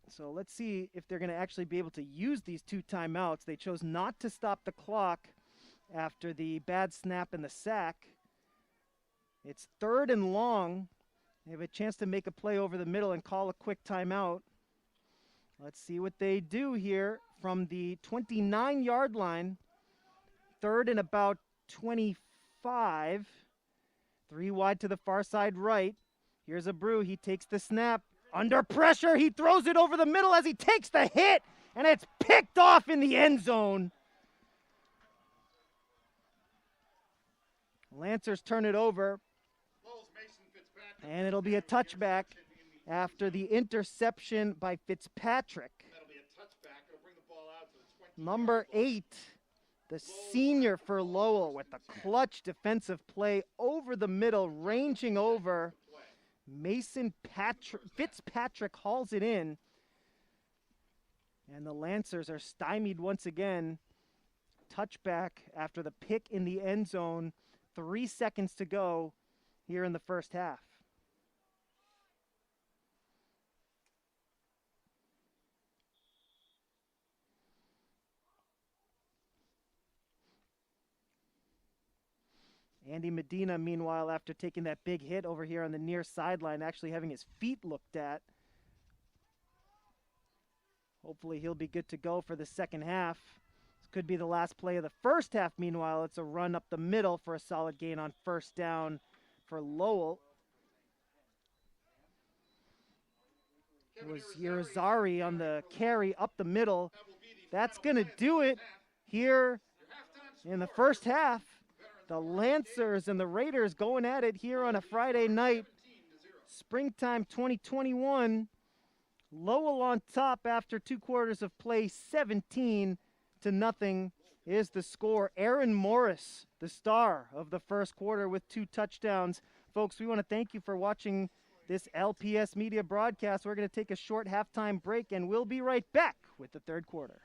So let's see if they're going to actually be able to use these 2 timeouts. They chose not to stop the clock after the bad snap and the sack. It's 3rd and long. They have a chance to make a play over the middle and call a quick timeout. Let's see what they do here from the 29-yard line. 3rd and about 25. 3 wide to the far side right. Here's Abreu. He takes the snap. Under pressure, he throws it over the middle as he takes the hit, and it's picked off in the end zone. Lancers turn it over, Lowell's Mason Fitzpatrick. and it'll be a touchback after the interception by Fitzpatrick. That'll be a touchback. It'll bring the ball out to the 20. Number 8, the senior for Lowell, with a clutch defensive play over the middle, ranging over. Fitzpatrick hauls it in. And the Lancers are stymied once again. Touchback after the pick in the end zone. 3 seconds to go here in the first half. Andy Medina, meanwhile, after taking that big hit over here on the near sideline, actually having his feet looked at. Hopefully he'll be good to go for the second half. This could be the last play of the first half. Meanwhile, it's a run up the middle for a solid gain on first down for Lowell. It was Irizarry on the carry up the middle. That's going to do it here in the first half. The Lancers and the Raiders going at it here on a Friday night. Springtime 2021. Lowell on top after 2 quarters of play, 17-0 is the score. Aaron Morris, the star of the first quarter with 2 touchdowns. Folks, we want to thank you for watching this LPS Media broadcast. We're going to take a short halftime break, and we'll be right back with the third quarter.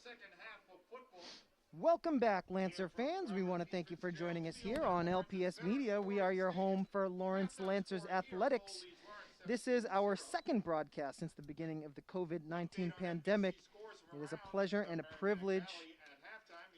second half of football. Welcome back, Lancer fans. We want to thank you for joining us here on LPS Media. We are your home for Lawrence Lancers Athletics. This is our second broadcast since the beginning of the COVID-19 pandemic. It is a pleasure and a privilege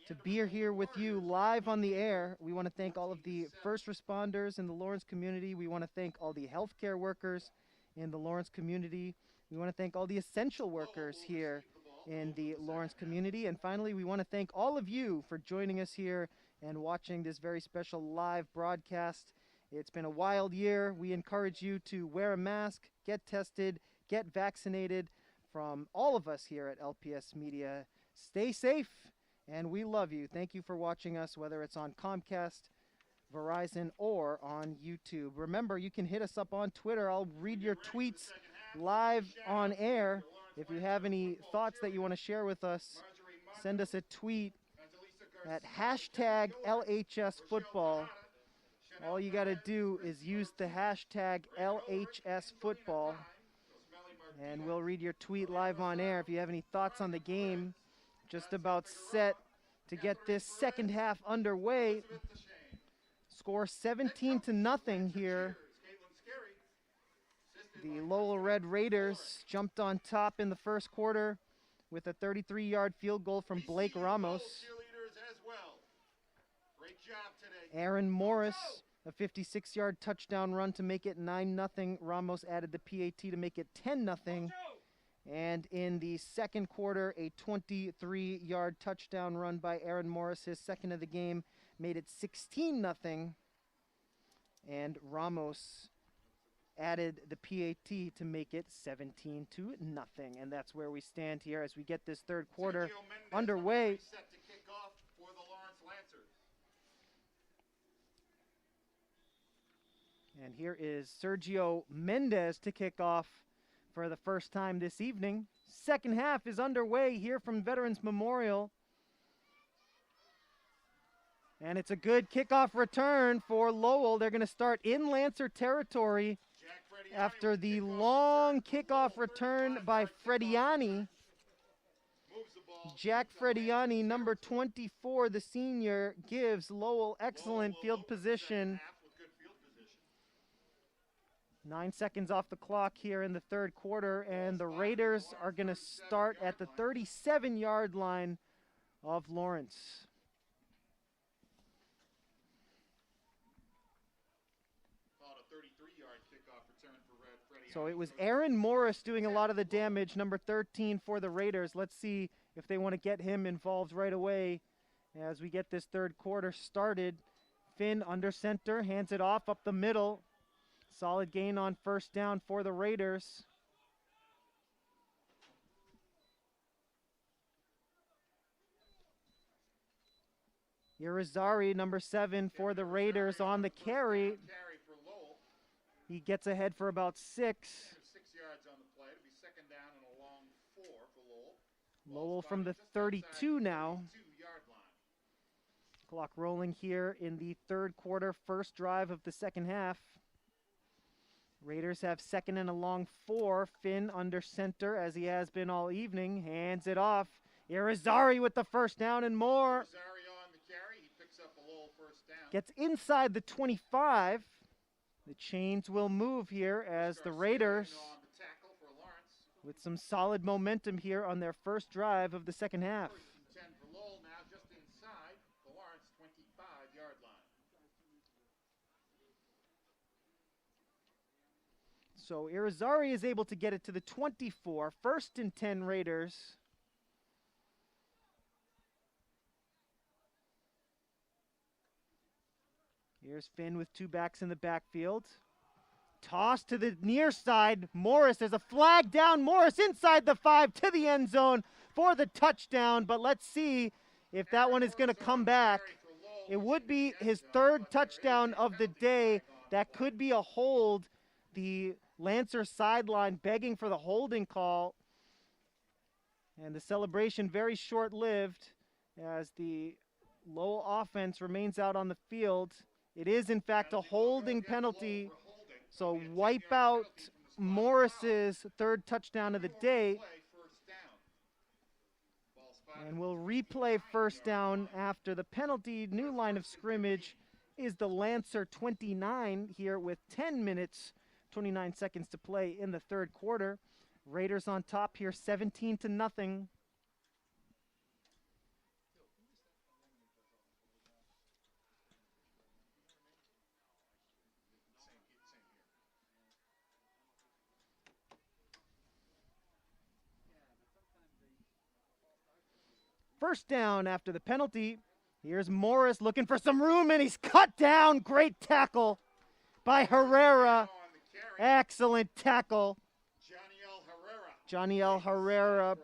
to be here with you live on the air. We want to thank all of the first responders in the Lawrence community. We want to thank all the healthcare workers in the Lawrence community. We want to thank all the essential workers here in the Lawrence community. And finally, we want to thank all of you for joining us here and watching this very special live broadcast. It's been a wild year. We encourage you to wear a mask, get tested, get vaccinated. From all of us here at LPS Media, stay safe, and we love you. Thank you for watching us, whether it's on Comcast, Verizon, or on YouTube. Remember, you can hit us up on Twitter. I'll read your tweets live on air. If you have any thoughts that you want to share with us, send us a tweet at hashtag LHS football. All you got to do is use the hashtag LHS football, and we'll read your tweet live on air. If you have any thoughts on the game, just about set to get this second half underway. Score 17-0 here. The Lowell Red Raiders jumped on top in the first quarter with a 33-yard field goal from Blake Ramos. Aaron Morris, a 56-yard touchdown run to make it 9-0. Ramos added the PAT to make it 10-0. And in the second quarter, a 23-yard touchdown run by Aaron Morris, his second of the game, made it 16-0. And Ramos added the PAT to make it 17-0. And that's where we stand here as we get this third quarter underway. Set to kick off for the Lawrence Lancers. And here is Sergio Mendez to kick off for the first time this evening. Second half is underway here from Veterans Memorial. And it's a good kickoff return for Lowell. They're going to start in Lancer territory after the long kickoff return by Frediani. Jack Frediani, number 24, the senior, gives Lowell excellent field position. 9 seconds off the clock here in the third quarter, and the Raiders are going to start at the 37-yard line of Lawrence. So it was Aaron Morris doing a lot of the damage, number 13 for the Raiders. Let's see if they want to get him involved right away as we get this third quarter started. Finn under center, hands it off up the middle. Solid gain on first down for the Raiders. Irizarry, number 7 for the Raiders on the carry. He gets ahead for about 6. 6 yards on the play. It'll be second down and a long 4 for Lowell. Lowell from the 32 now. Clock rolling here in the third quarter, first drive of the second half. Raiders have second and a long 4. Finn under center as he has been all evening. Hands it off. Irizarry with the first down and more. Irizarry on the carry. He picks up a Lowell first down. Gets inside the 25. The chains will move here as the Raiders, with some solid momentum here on their first drive of the second half. 10 for Lowell now, just inside the Lawrence 25-yard line. So Irizarry is able to get it to the 24. First and 10 Raiders. Here's Finn with 2 backs in the backfield. Toss to the near side. Morris, there's a flag down. Morris inside the 5 to the end zone for the touchdown. But let's see if that one is going to come back. It would be his third touchdown of the day. That could be a hold. The Lancer sideline begging for the holding call. And the celebration very short-lived as the Lowell offense remains out on the field. It is, in fact, a holding penalty. So wipe out Morris's third touchdown of the day. And we'll replay first down after the penalty. New line of scrimmage is the Lancer 29 here with 10 minutes, 29 seconds to play in the third quarter. Raiders on top here, 17-0. First down after the penalty. Here's Morris looking for some room, and he's cut down. Great tackle by Herrera. Excellent tackle. Johnny L. Herrera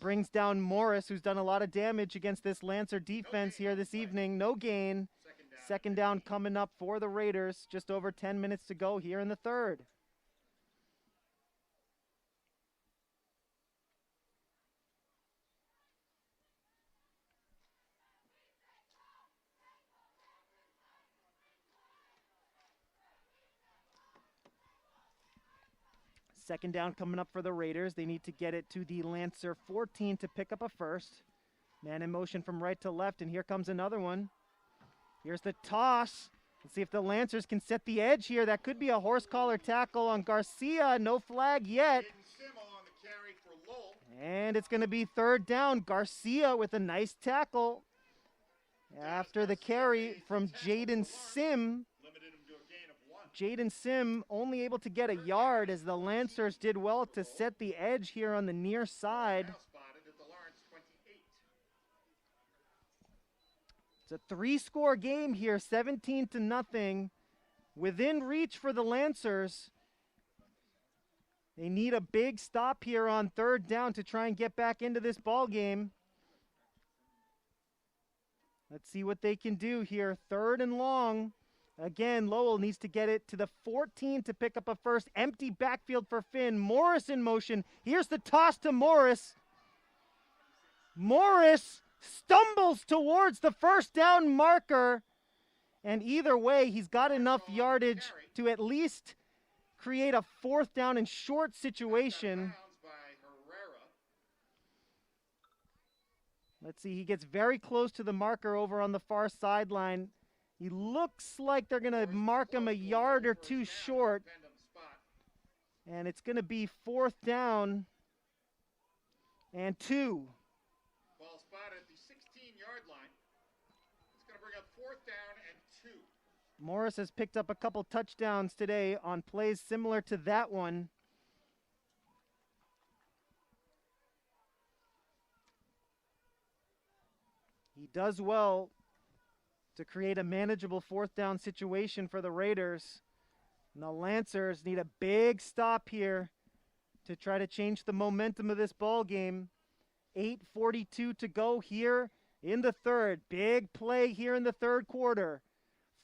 brings down Morris, who's done a lot of damage against this Lancer defense here this evening. No gain. Second down coming up for the Raiders. Just over 10 minutes to go here in the third. Second down coming up for the Raiders. They need to get it to the Lancer 14 to pick up a first. Man in motion from right to left, and here comes another one. Here's the toss. Let's see if the Lancers can set the edge here. That could be a horse collar tackle on Garcia. No flag yet. And it's going to be third down. Garcia with a nice tackle after the carry from Jaden Sim. Jaden Sim only able to get a yard as the Lancers did well to set the edge here on the near side. It's a three-score game here, 17-0. Within reach for the Lancers. They need a big stop here on third down to try and get back into this ball game. Let's see what they can do here. Third and long. Again, Lowell needs to get it to the 14 to pick up a first. Empty backfield for Finn. Morris in motion. Here's the toss to Morris. Morris stumbles towards the first down marker. And either way, he's got enough yardage to at least create a fourth down and short situation. Let's see, he gets very close to the marker over on the far sideline. He looks like they're going to mark him a yard or two short. And it's going to be fourth down and 2. Ball spotted at the 16-yard line. It's going to bring up fourth down and 2. Morris has picked up a couple touchdowns today on plays similar to that one. He does well to create a manageable fourth down situation for the Raiders. And the Lancers need a big stop here to try to change the momentum of this ball game. 8:42 to go here in the third. Big play here in the third quarter.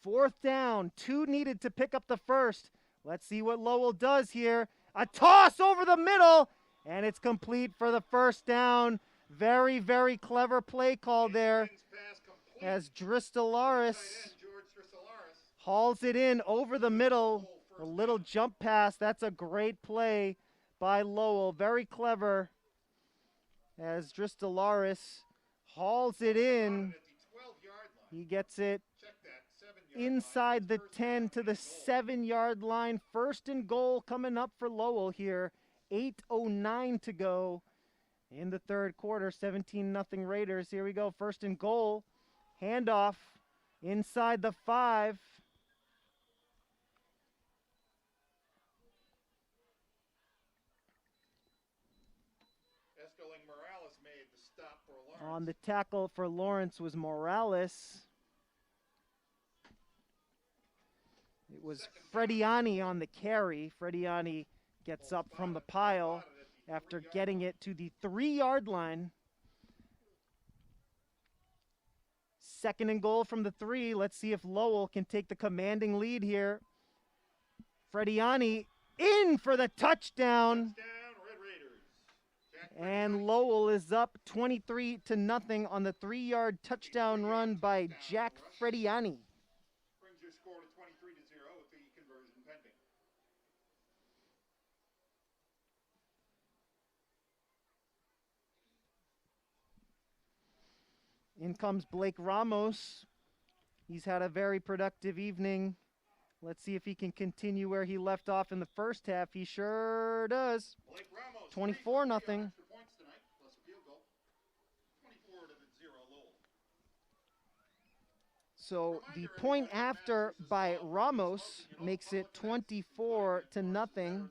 Fourth down, 2 needed to pick up the first. Let's see what Lowell does here. A toss over the middle, and it's complete for the first down. Very, very clever play call there as Dristolaris hauls it in over the middle. A little jump pass. That's a great play by Lowell. Very clever as Dristolaris hauls it in. He gets it inside the 10 to the 7-yard line. First and goal coming up for Lowell here. 8:09 to go in the third quarter. 17-0 Raiders. Here we go. First and goal. Handoff inside the 5. Morales made the stop for Lawrence. On the tackle for Lawrence was Morales. It was Frediani on the carry. Frediani gets up from the pile after getting it to the 3-yard line. Second and goal from the 3. Let's see if Lowell can take the commanding lead here. Frediani in for the touchdown. And Lowell is up 23-0 on the 3-yard touchdown run by Jack Frediani. Brings your score to 23-0 with the conversion pending. In comes Blake Ramos. He's had a very productive evening. Let's see if he can continue where he left off in the first half. He sure does. 24-0. So the point after by Ramos makes it 24-0.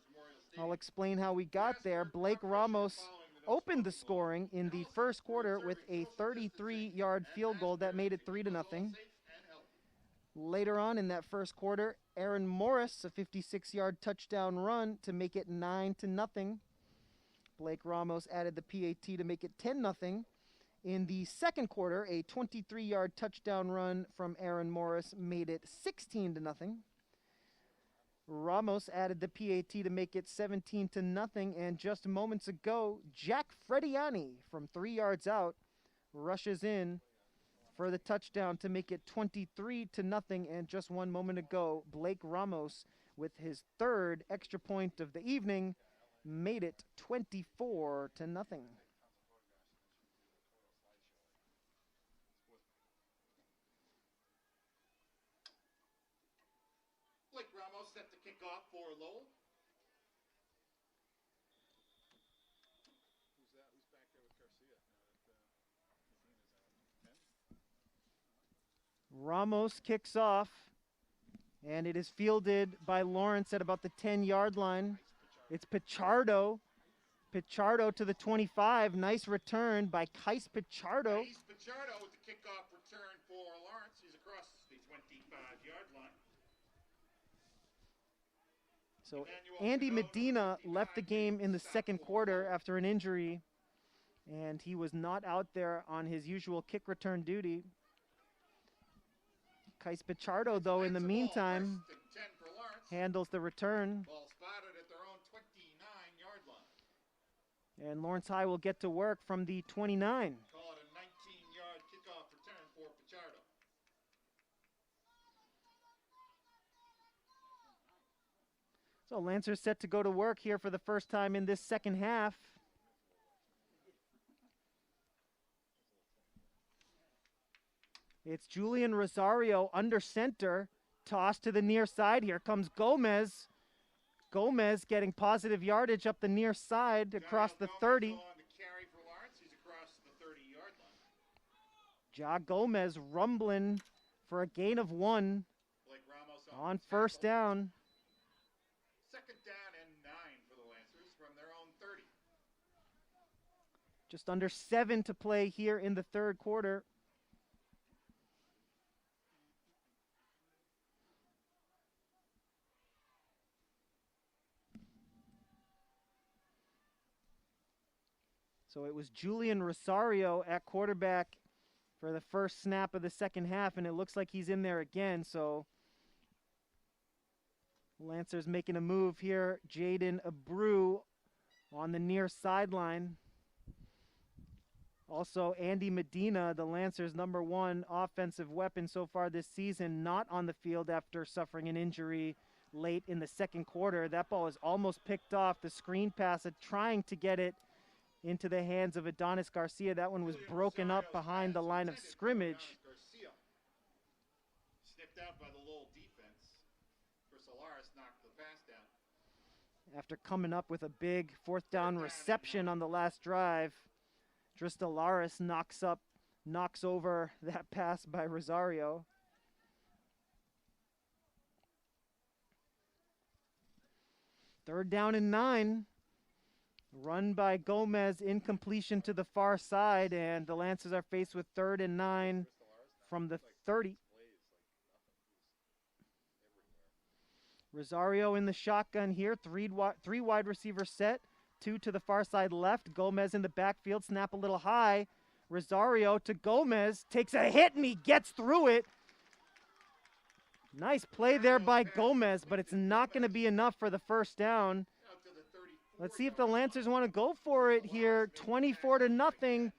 I'll explain how we got there. Blake Ramos opened the scoring in the first quarter with a 33-yard field goal that made it 3-0. Later on in that first quarter, Aaron Morris, a 56-yard touchdown run to make it 9-0. Blake Ramos added the PAT to make it 10-0. In the second quarter, a 23-yard touchdown run from Aaron Morris made it 16-0. Ramos added the PAT to make it 17-0. And just moments ago, Jack Frediani from 3 yards out rushes in for the touchdown to make it 23-0. And just 1 moment ago, Blake Ramos, with his third extra point of the evening, made it 24-0. Blake Ramos set to kick off for Lowell. Who's that? Who's back there with Garcia now that Ramos kicks off, and it is fielded by Lawrence at about the 10-yard line. It's Pichardo. Pichardo to the 25. Nice return by Kais Pichardo. Kais Pichardo with the kickoff return for Lawrence. He's across the 25-yard line. So Andy Medina left the game in the second quarter after an injury, and he was not out there on his usual kick return duty. Kais Pichardo, though, in the meantime, handles the return. Ball spotted at their own 29-yard line. And Lawrence High will get to work from the 29. Call it a 19-yard kickoff return for Pichardo. So Lancers set to go to work here for the first time in this second half. It's Julian Rosario under center. Toss to the near side. Here comes Gomez. Gomez getting positive yardage up the near side across the 30. On the carry for Lawrence. He's across the 30-yard line. Ja Gomez rumbling for a gain of 1 Blake Ramos on first down. Second down and 9 for the Lancers from their own 30. Just under 7 to play here in the third quarter. So it was Julian Rosario at quarterback for the first snap of the second half, and it looks like he's in there again. So Lancers making a move here. Jaden Abreu on the near sideline. Also, Andy Medina, the Lancers' #1 offensive weapon so far this season, not on the field after suffering an injury late in the second quarter. That ball is almost picked off. The screen pass, trying to get it into the hands of Adonis Garcia. That one was broken up behind the line of scrimmage. Garcia snipped out by the Lowell defense. Chris Alaris knocked the pass down. After coming up with a big fourth down reception on the last drive, Dristalaris knocks over that pass by Rosario. Third down and 9. Run by Gomez, incompletion to the far side, and the Lancers are faced with 3rd and 9 from the 30. Rosario in the shotgun here, three wide receiver set, 2 to the far side left. Gomez in the backfield, snap a little high. Rosario to Gomez, takes a hit and he gets through it. Nice play there by Gomez, but it's not going to be enough for the first down. Let's see if the Lancers want to go for it here. 24-0.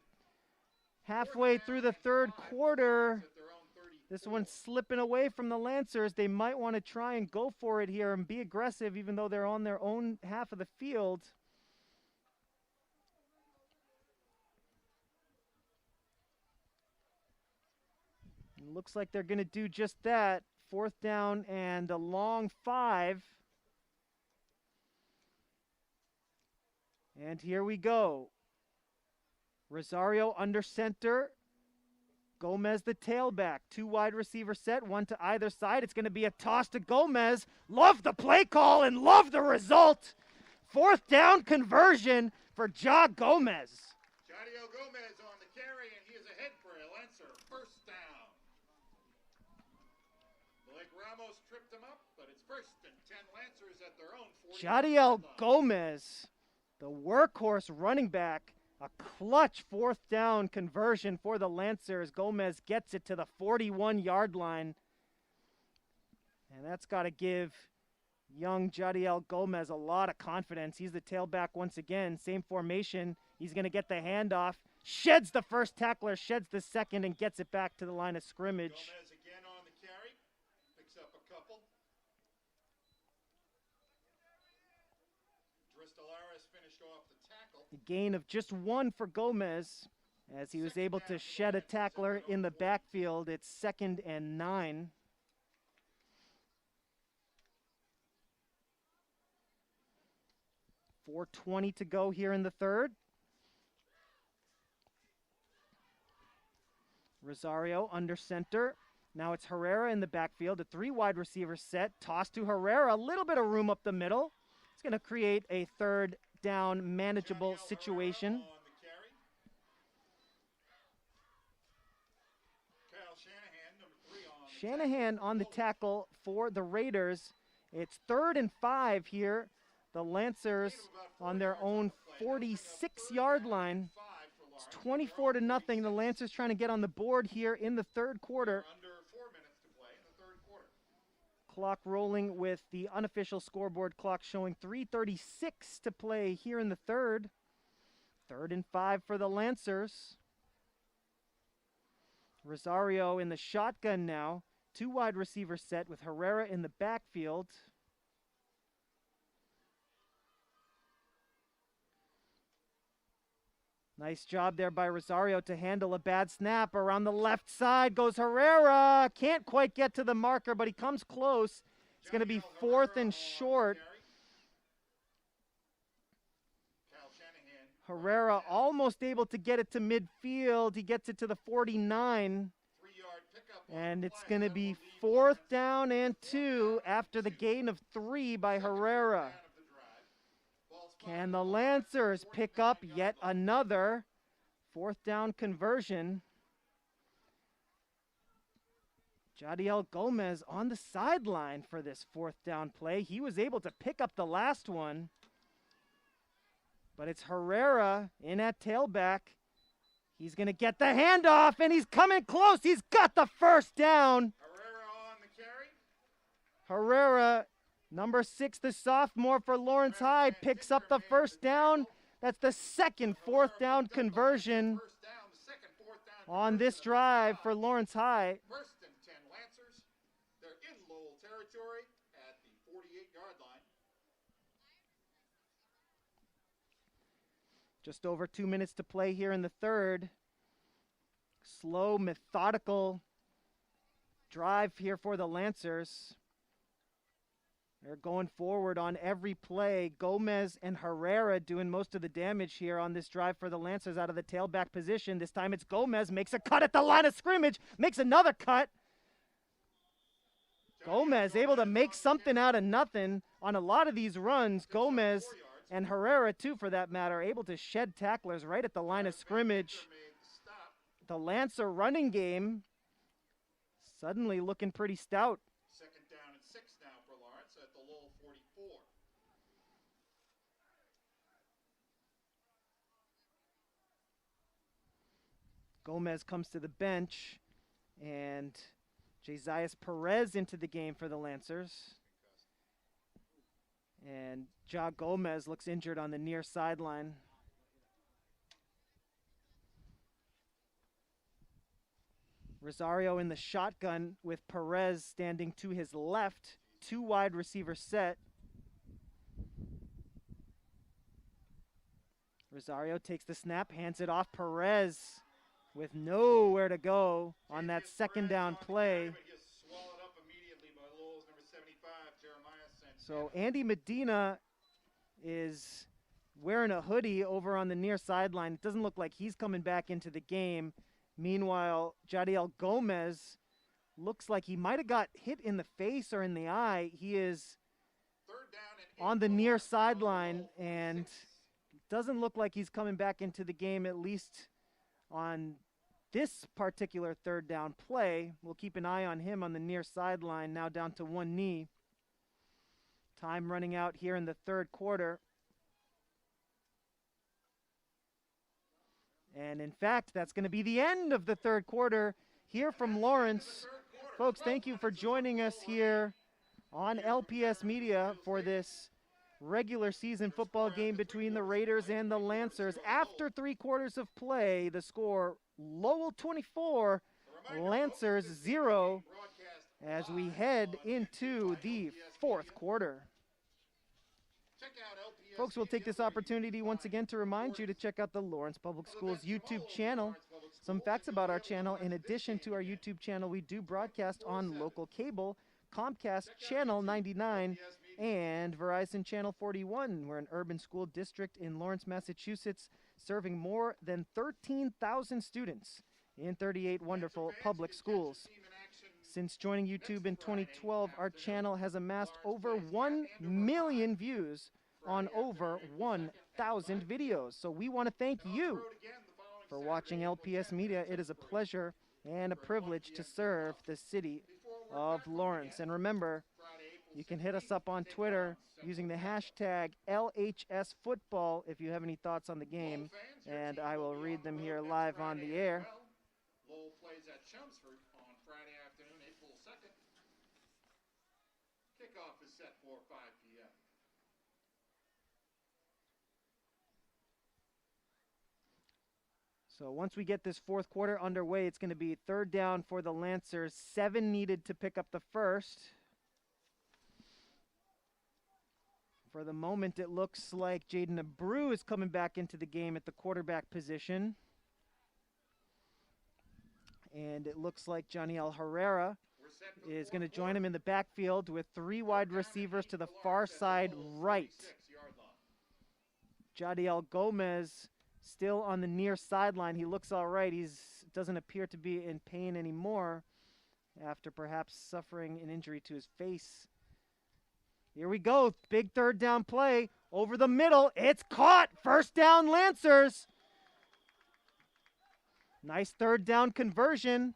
Halfway through the third quarter. This one's slipping away from the Lancers. They might want to try and go for it here and be aggressive, even though they're on their own half of the field. looks like they're going to do just that. 4th down and a long 5. And here we go. Rosario under center. Gomez the tailback. 2 wide receiver set, 1 to either side. It's going to be a toss to Gomez. Love the play call and love the result. 4th down conversion for Ja Gomez. Jadiel Gomez on the carry, and he is ahead for a Lancer 1st down. Blake Ramos tripped him up, but it's 1st and 10 Lancers at their own 40. Jadiel Gomez, the workhorse running back. A clutch 4th down conversion for the Lancers. Gomez gets it to the 41-yard line. And that's got to give young Jadiel Gomez a lot of confidence. He's the tailback once again. Same formation. He's going to get the handoff. Sheds the first tackler, sheds the second, and gets it back to the line of scrimmage. Gomez again on the carry. Picks up a couple. Dristolaris finished off the tackle. A gain of just 1 for Gomez as he was able to shed a tackler in the backfield. It's 2nd and 9. .420 to go here in the 3rd. Rosario under center. Now it's Herrera in the backfield. A 3 wide receiver set. Toss to Herrera. A little bit of room up the middle. It's going to create a 3rd down manageable situation. Shanahan on the tackle for the Raiders. It's 3rd and 5 here. The Lancers on their own 46-yard line. It's 24-0. The Lancers trying to get on the board here in the 3rd quarter. Under 4 minutes to play in the 3rd quarter. Clock rolling with the unofficial scoreboard clock showing 3:36 to play here in the 3rd. 3rd and 5 for the Lancers. Rosario in the shotgun now. 2 wide receiver set with Herrera in the backfield. Nice job there by Rosario to handle a bad snap. Around the left side goes Herrera. Can't quite get to the marker, but he comes close. It's going to be 4th and short. Herrera almost able to get it to midfield. He gets it to the 49. And it's going to be 4th down and 2 after the gain of 3 by Herrera. Can the Lancers pick up yet another 4th down conversion? Jadiel Gomez on the sideline for this 4th down play. He was able to pick up the last one. But it's Herrera in at tailback. He's going to get the handoff, and he's coming close. He's got the 1st down. Herrera on the carry. Herrera, number 6, the sophomore for Lawrence High, picks up the 1st down. That's the 2nd 4th down conversion on this drive for Lawrence High. 1st and 10 Lancers. They're in Lowell territory at the 48-yard line. Just over 2 minutes to play here in the 3rd. Slow, methodical drive here for the Lancers. They're going forward on every play. Gomez and Herrera doing most of the damage here on this drive for the Lancers out of the tailback position. This time it's Gomez, makes a cut at the line of scrimmage, makes another cut. Gomez able to make something out of nothing on a lot of these runs. Gomez and Herrera, too, for that matter, able to shed tacklers right at the line of scrimmage. The Lancer running game suddenly looking pretty stout. 2nd down and 6 now for Lawrence at the Lowell 44. Gomez comes to the bench, and Jasias Perez into the game for the Lancers. And Ja Gomez looks injured on the near sideline. Rosario in the shotgun with Perez standing to his left. 2 wide receiver set. Rosario takes the snap, hands it off. Perez with nowhere to go on that second down play. So Andy Medina is wearing a hoodie over on the near sideline. It doesn't look like he's coming back into the game. Meanwhile, Jadiel Gomez looks like he might have got hit in the face or in the eye. He is on the near sideline and doesn't look like he's coming back into the game, at least on this particular third down play. We'll keep an eye on him on the near sideline, now down to one knee. Time running out here in the third quarter. And in fact, that's going to be the end of the third quarter here from Lawrence. Folks, thank you for joining us here on LPS Media for this regular season football game between the Raiders and the Lancers. After 3 quarters of play, the score Lowell 24, Lancers 0, as we head into the fourth quarter. Folks, we'll take this opportunity once again to remind you to check out the Lawrence Public Schools YouTube channel. Some facts about our channel: in addition to our YouTube channel, we do broadcast on local cable, Comcast Channel 99, and Verizon Channel 41. We're an urban school district in Lawrence, Massachusetts, serving more than 13,000 students in 38 wonderful public schools. Since joining YouTube in 2012, our channel has amassed over 1 million views on over 1,000 videos. So we want to thank you for watching LPS Media. It is a pleasure and a privilege to serve the city of Lawrence. And remember, you can hit us up on Twitter using the hashtag LHS Football if you have any thoughts on the game, and I will read them here live on the air. Lowell plays at Chelmsford on Friday afternoon, April 2nd. Kickoff is set for 5 p.m. So once we get this fourth quarter underway, it's going to be third down for the Lancers. 7 needed to pick up the first. For the moment, it looks like Jaden Abreu is coming back into the game at the quarterback position. And it looks like Janiel Herrera is going to join him in the backfield with 3 wide receivers to the far side right. Jadiel Gomez still on the near sideline. He looks all right. He doesn't appear to be in pain anymore after perhaps suffering an injury to his face. Here we go. Big third down play over the middle. It's caught. First down, Lancers. Nice third down conversion.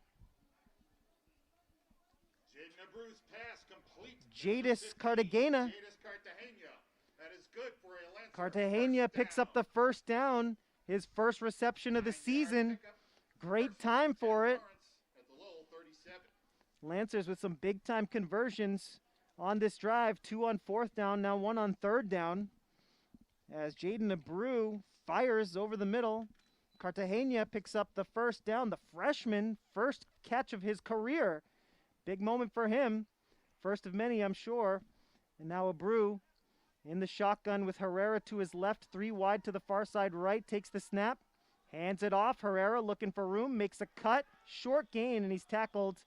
Jaden Abreu's pass complete. Jadis Cartagena. That is good for a Lancer. Cartagena picks up the first down. His first reception of the season. Great time for it. At the Lowell 37. Lancers with some big time conversions on this drive. 2 on fourth down, now 1 on third down. As Jaden Abreu fires over the middle. Cartagena picks up the first down. The freshman, first catch of his career. Big moment for him. First of many, I'm sure. And now Abreu in the shotgun with Herrera to his left, 3 wide to the far side right, takes the snap, hands it off. Herrera looking for room, makes a cut, short gain, and he's tackled.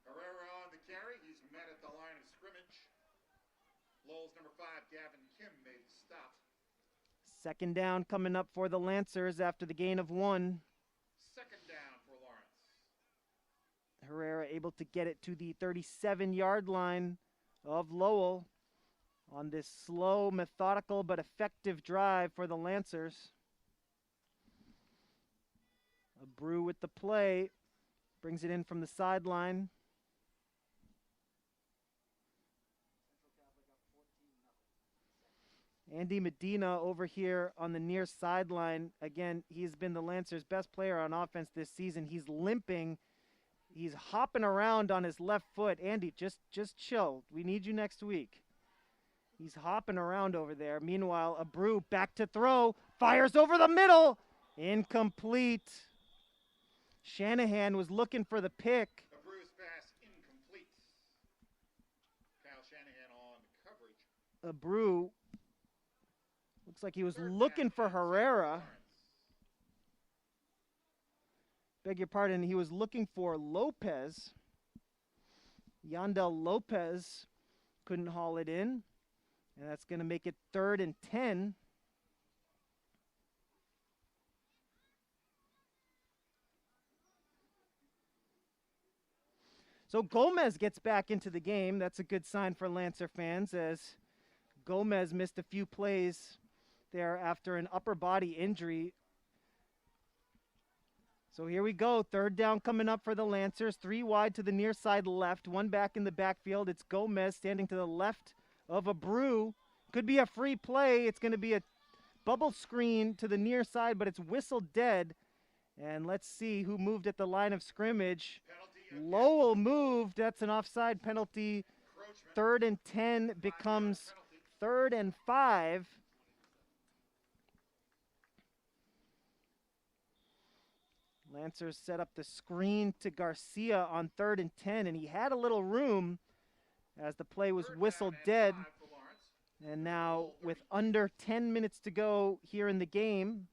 Herrera on the carry. He's met at the line of scrimmage. Lowell's number 5, Gavin Kim, made the stop. Second down coming up for the Lancers after the gain of 1. Second down for Lawrence. Herrera able to get it to the 37-yard line of Lowell on this slow, methodical, but effective drive for the Lancers. Abreu with the play, brings it in from the sideline. Andy Medina over here on the near sideline. Again, he's been the Lancers' best player on offense this season. He's limping. He's hopping around on his left foot. Andy, just chill. We need you next week. He's hopping around over there. Meanwhile, Abreu back to throw. Fires over the middle. Incomplete. Shanahan was looking for the pick. Abreu's pass incomplete. Kyle Shanahan on coverage. Abreu looks like he was looking for Herrera. beg your pardon, he was looking for Lopez. Yandel Lopez couldn't haul it in. And that's going to make it 3rd and 10. So Gomez gets back into the game. That's a good sign for Lancer fans, as Gomez missed a few plays there after an upper body injury. So here we go. 3rd down coming up for the Lancers. 3 wide to the near side left. 1 back in the backfield. It's Gomez standing to the left of Abreu. Could be a free play. It's going to be a bubble screen to the near side, but it's whistled dead. And let's see who moved at the line of scrimmage. Lowell moved. That's an offside penalty. 3rd and 10 becomes 3rd and 5. Lancers set up the screen to Garcia on 3rd and 10, and he had a little room as the play was whistled dead. And now with under 10 minutes to go here in the game,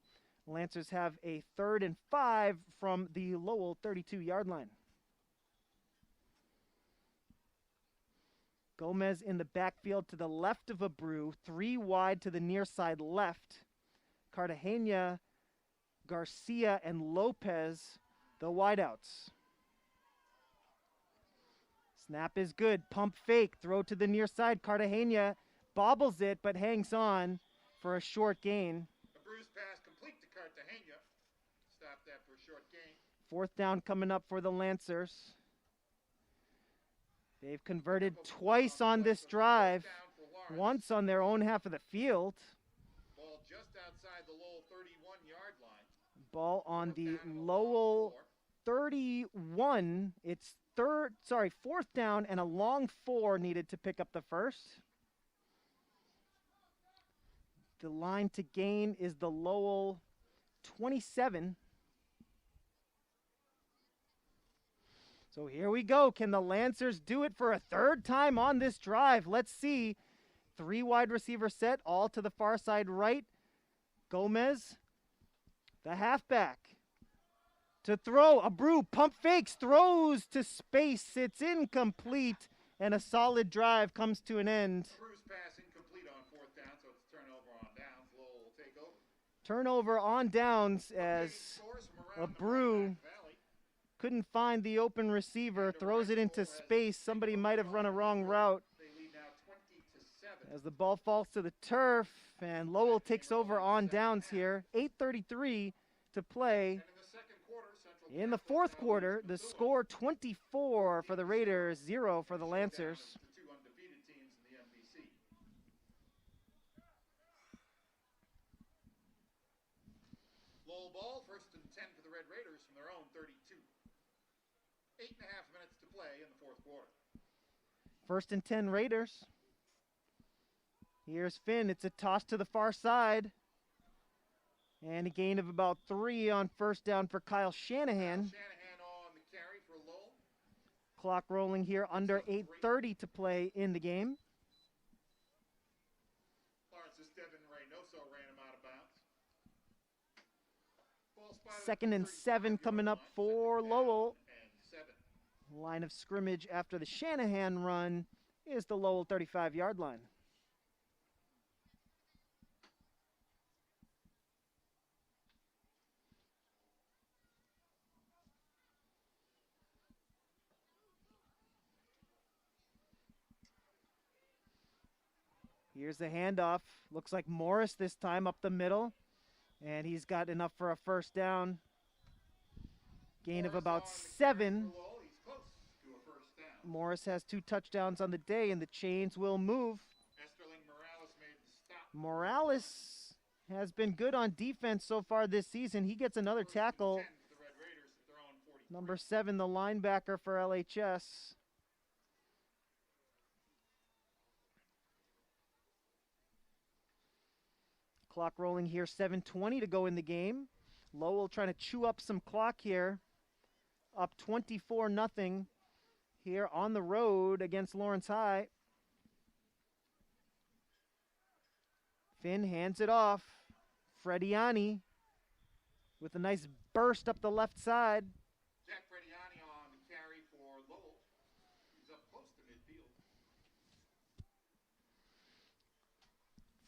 Lancers have a 3rd and 5 from the Lowell 32-yard line. Gomez in the backfield to the left of Abreu, 3 wide to the near side left. Cartagena, Garcia, and Lopez, the wideouts. Snap is good. Pump fake. Throw to the near side. Cartagena bobbles it, but hangs on for a short gain. Abreu's pass complete to Cartagena. Stop that for a short gain. 4th down coming up for the Lancers. They've converted twice on this drive. Once on their own half of the field. Ball just outside the Lowell 31-yard line. Ball on the Lowell 31. It's 4th down and a long 4 needed to pick up the first. The line to gain is the Lowell 27. So here we go. Can the Lancers do it for a 3rd time on this drive? Let's see. 3 wide receiver set, all to the far side right. Gomez, the halfback. To throw, Abreu pump fakes, throws to space. It's incomplete, and a solid drive comes to an end. Abreu's pass incomplete on 4th down, so it's turnover on downs. Lowell will take over. Turnover on downs as Abreu couldn't find the open receiver, throws it into space. Somebody might have run a wrong route as the ball falls to the turf, and Lowell takes over on downs here. 8:33 to play in the 4th quarter. The score 24 for the Raiders, 0 for the Lancers. Lowell ball, 1st and 10 for the Red Raiders from their own 32. 8.5 minutes to play in the 4th quarter. 1st and 10 Raiders. Here's Finn. It's a toss to the far side. And a gain of about 3 on 1st down for Kyle Shanahan. Shanahan on the carry for Lowell. Clock rolling here, under 8:30 to play in the game. Lawrence's Devin Reynoso ran him out of bounds. Ball spotted 2nd and 7 coming up for Lowell. Line of scrimmage after the Shanahan run is the Lowell 35-yard line. Here's the handoff. Looks like Morris this time up the middle. And he's got enough for a 1st down. Gain of about 7. Morris has 2 touchdowns on the day, and the chains will move. Morales has been good on defense so far this season. He gets another tackle. Number 7, the linebacker for LHS. Clock rolling here, 7:20 to go in the game. Lowell trying to chew up some clock here. Up 24-0 here on the road against Lawrence High. Finn hands it off. Frediani with a nice burst up the left side.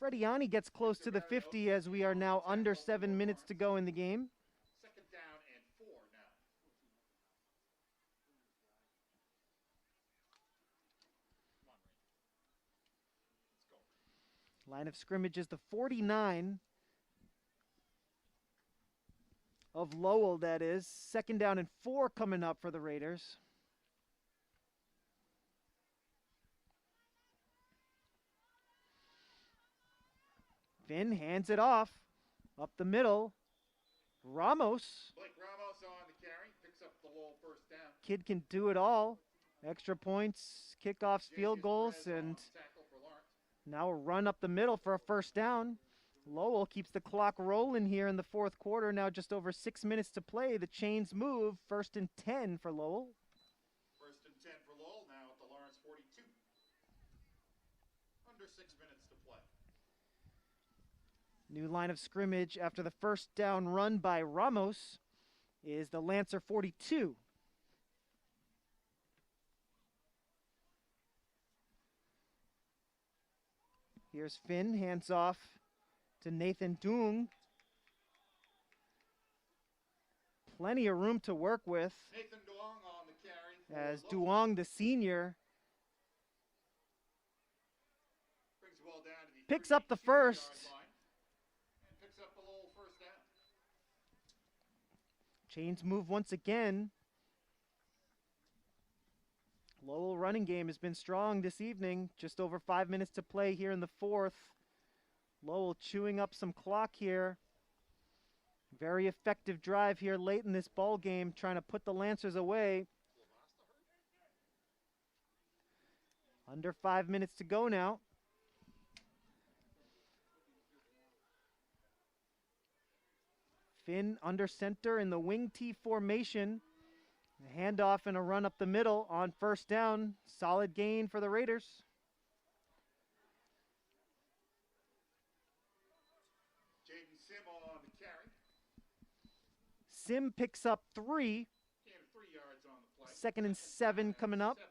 Frediani gets close to the 50 as we are now under 7 minutes to go in the game. Second down and 4 now. Come on, Ranger. Let's go. Line of scrimmage is the 49 of Lowell, that is. Second down and 4 coming up for the Raiders. Finn hands it off. Up the middle. Ramos. Blake Ramos on the carry. Picks up the Lowell first down. Kid can do it all. Extra points, kickoffs, field goals, and Tackle for Lawrence. now a run up the middle for a first down. Lowell keeps the clock rolling here in the fourth quarter. Now just over 6 minutes to play. The chains move. First and 10 for Lowell. First and 10 for Lowell now at the Lawrence 42. Under 6 minutes to play. New line of scrimmage after the first down run by Ramos is the Lancer 42. Here's Finn, hands off to Nathan Dung. Plenty of room to work with Nathan Duong on the carry. as Lowell. Duong, the senior, Brings the ball down to the picks up the 32-yard first. line and picks up the Lowell first down. Chains move once again. Lowell running game has been strong this evening. Just over 5 minutes to play here in the fourth. Lowell chewing up some clock here. Very effective drive here late in this ball game, trying to put the Lancers away. Under 5 minutes to go now. Finn under center in the wing T formation. A handoff and a run up the middle on first down. Solid gain for the Raiders. Jaden Sim on the carry. Sim picks up 3. Gain of 3 yards on the play. Second and 7 coming up. 7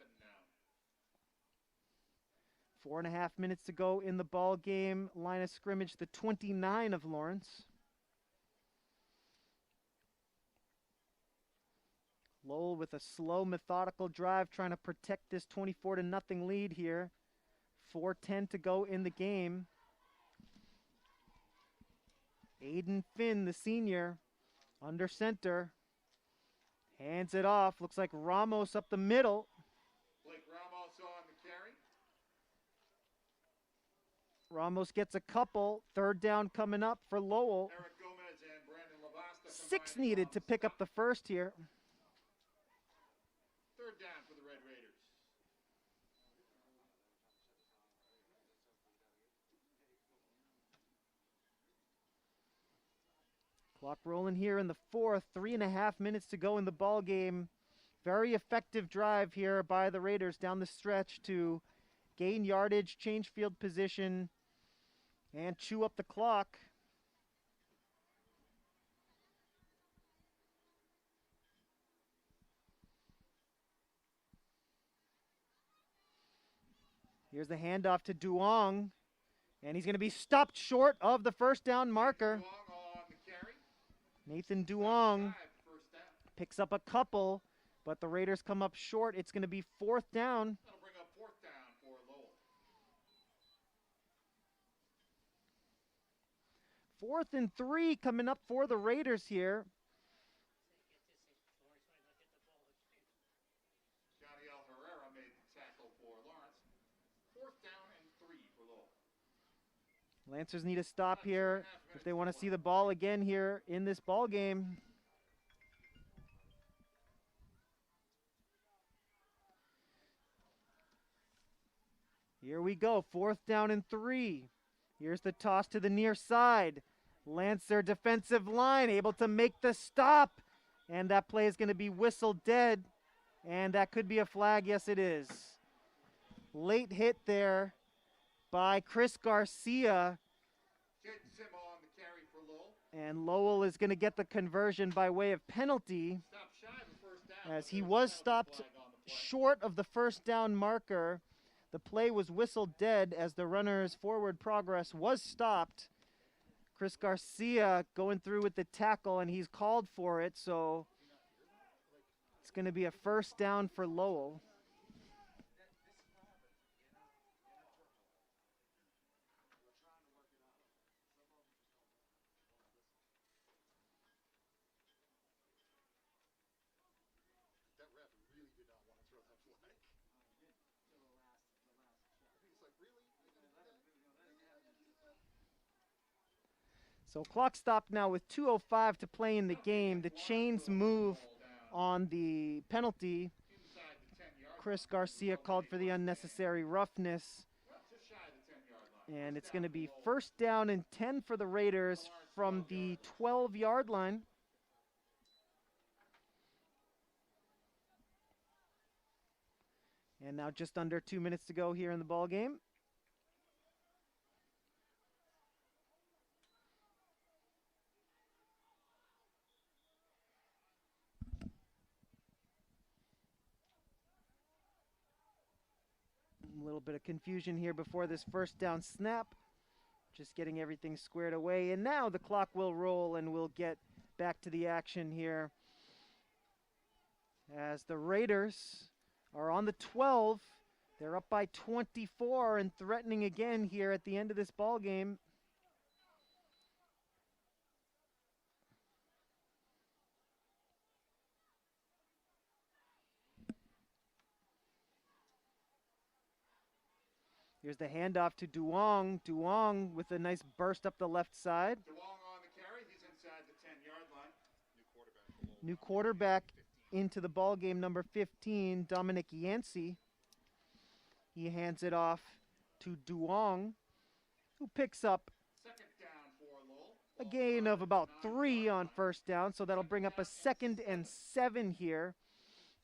now. 4.5 minutes to go in the ball game. Line of scrimmage, the 29 of Lawrence. Lowell with a slow, methodical drive, trying to protect this 24-0 lead here. 4:10 to go in the game. Aiden Finn, the senior, under center. Hands it off. Looks like Ramos up the middle. Blake Ramos on the carry. Ramos gets a couple. Third down coming up for Lowell. Eric Gomez and Brandon Lavasta. 6 needed to pick up the first here. Third down for the Red Raiders. Clock rolling here in the fourth. 3.5 minutes to go in the ball game. Very effective drive here by the Raiders down the stretch to gain yardage, change field position, and chew up the clock. Here's the handoff to Duong, and he's going to be stopped short of the first down marker. Duong on the carry. Nathan Duong 5, first down. picks up a couple, but the Raiders come up short. It's going to be fourth down. That'll bring up fourth down for Lowell. 4th and 3 coming up for the Raiders here. Johnny L. Herrera made the tackle for Lawrence. Fourth down and 3 for Lowell. Lancers need a stop here if they want to see the ball again here in this ball game. Here we go, 4th down and 3. Here's the toss to the near side. Lancer defensive line able to make the stop. And that play is going to be whistled dead. And that could be a flag. Yes, it is. Late hit there by Chris Garcia. Jaden Sim on the carry for Lowell. And Lowell is going to get the conversion by way of penalty, Stop shy of the first down. as but he there's was a penalty stopped flag on the play. short of the first down marker. The play was whistled dead as the runner's forward progress was stopped. Chris Garcia going through with the tackle, and he's called for it, so it's going to be a first down for Lowell. That ref really did not want to throw that flag. He's like, really? So clock stopped now with 2:05 to play in the game. The chains move on the penalty. Inside the 10-yard Chris Garcia called for the unnecessary roughness. just shy of the 10-yard line. And it's going to be first down and 10 for the Raiders from the 12-yard line. And now just under 2 minutes to go here in the ball game. A little bit of confusion here before this first down snap. Just getting everything squared away. And now the clock will roll and we'll get back to the action here as the Raiders are on the 12. They're up by 24 and threatening again here at the end of this ball game. Here's the handoff to Duong. Duong with a nice burst up the left side. DeWong on the carry. He's inside the 10-yard line. New quarterback into the ball game, number 15, Dominic Yancey. He hands it off to Duong, who picks up Second down for Lowell. a gain of about 3 on first down, so that'll bring up a 2nd and 7 here.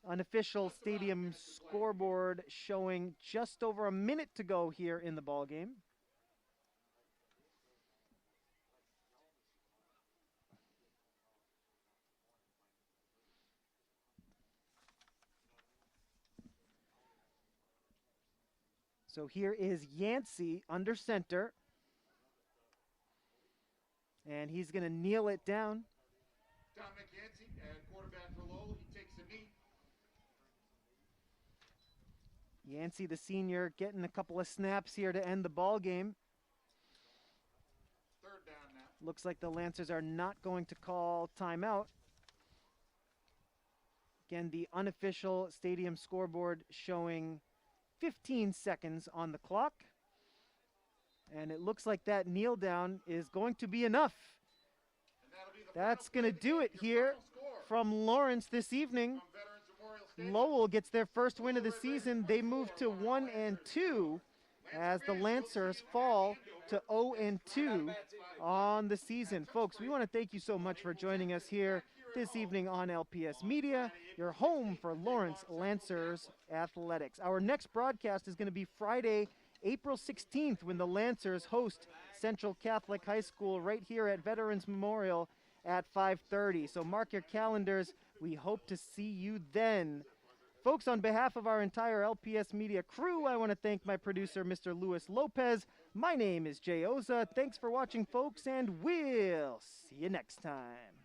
Unofficial stadium scoreboard showing just over a minute to go here in the ball game. So here is Yancey under center. And he's going to kneel it down. Dominic Yancey, quarterback for Lowell. He takes a knee. Yancey, the senior, getting a couple of snaps here to end the ball game. Third down now. Looks like the Lancers are not going to call timeout. Again, the unofficial stadium scoreboard showing 15 seconds on the clock. And it looks like that kneel down is going to be enough. And that'll be the That's final going to play do of it the game. here Your final score from Lawrence this evening. from Veterans Memorial Stadium. Lowell gets their first win of the season. They move to 1-2 as the Lancers fall to 0-2 on the season. Folks, we want to thank you so much for joining us here this evening on LPS Media, your home for Lawrence Lancers Athletics. Our next broadcast is going to be Friday, April 16th, when the Lancers host Central Catholic High School right here at Veterans Memorial at 5:30. So mark your calendars. We hope to see you then. Folks, on behalf of our entire LPS Media crew, I want to thank my producer, Mr. Luis Lopez. My name is Jay Oza. Thanks for watching, folks, and we'll see you next time.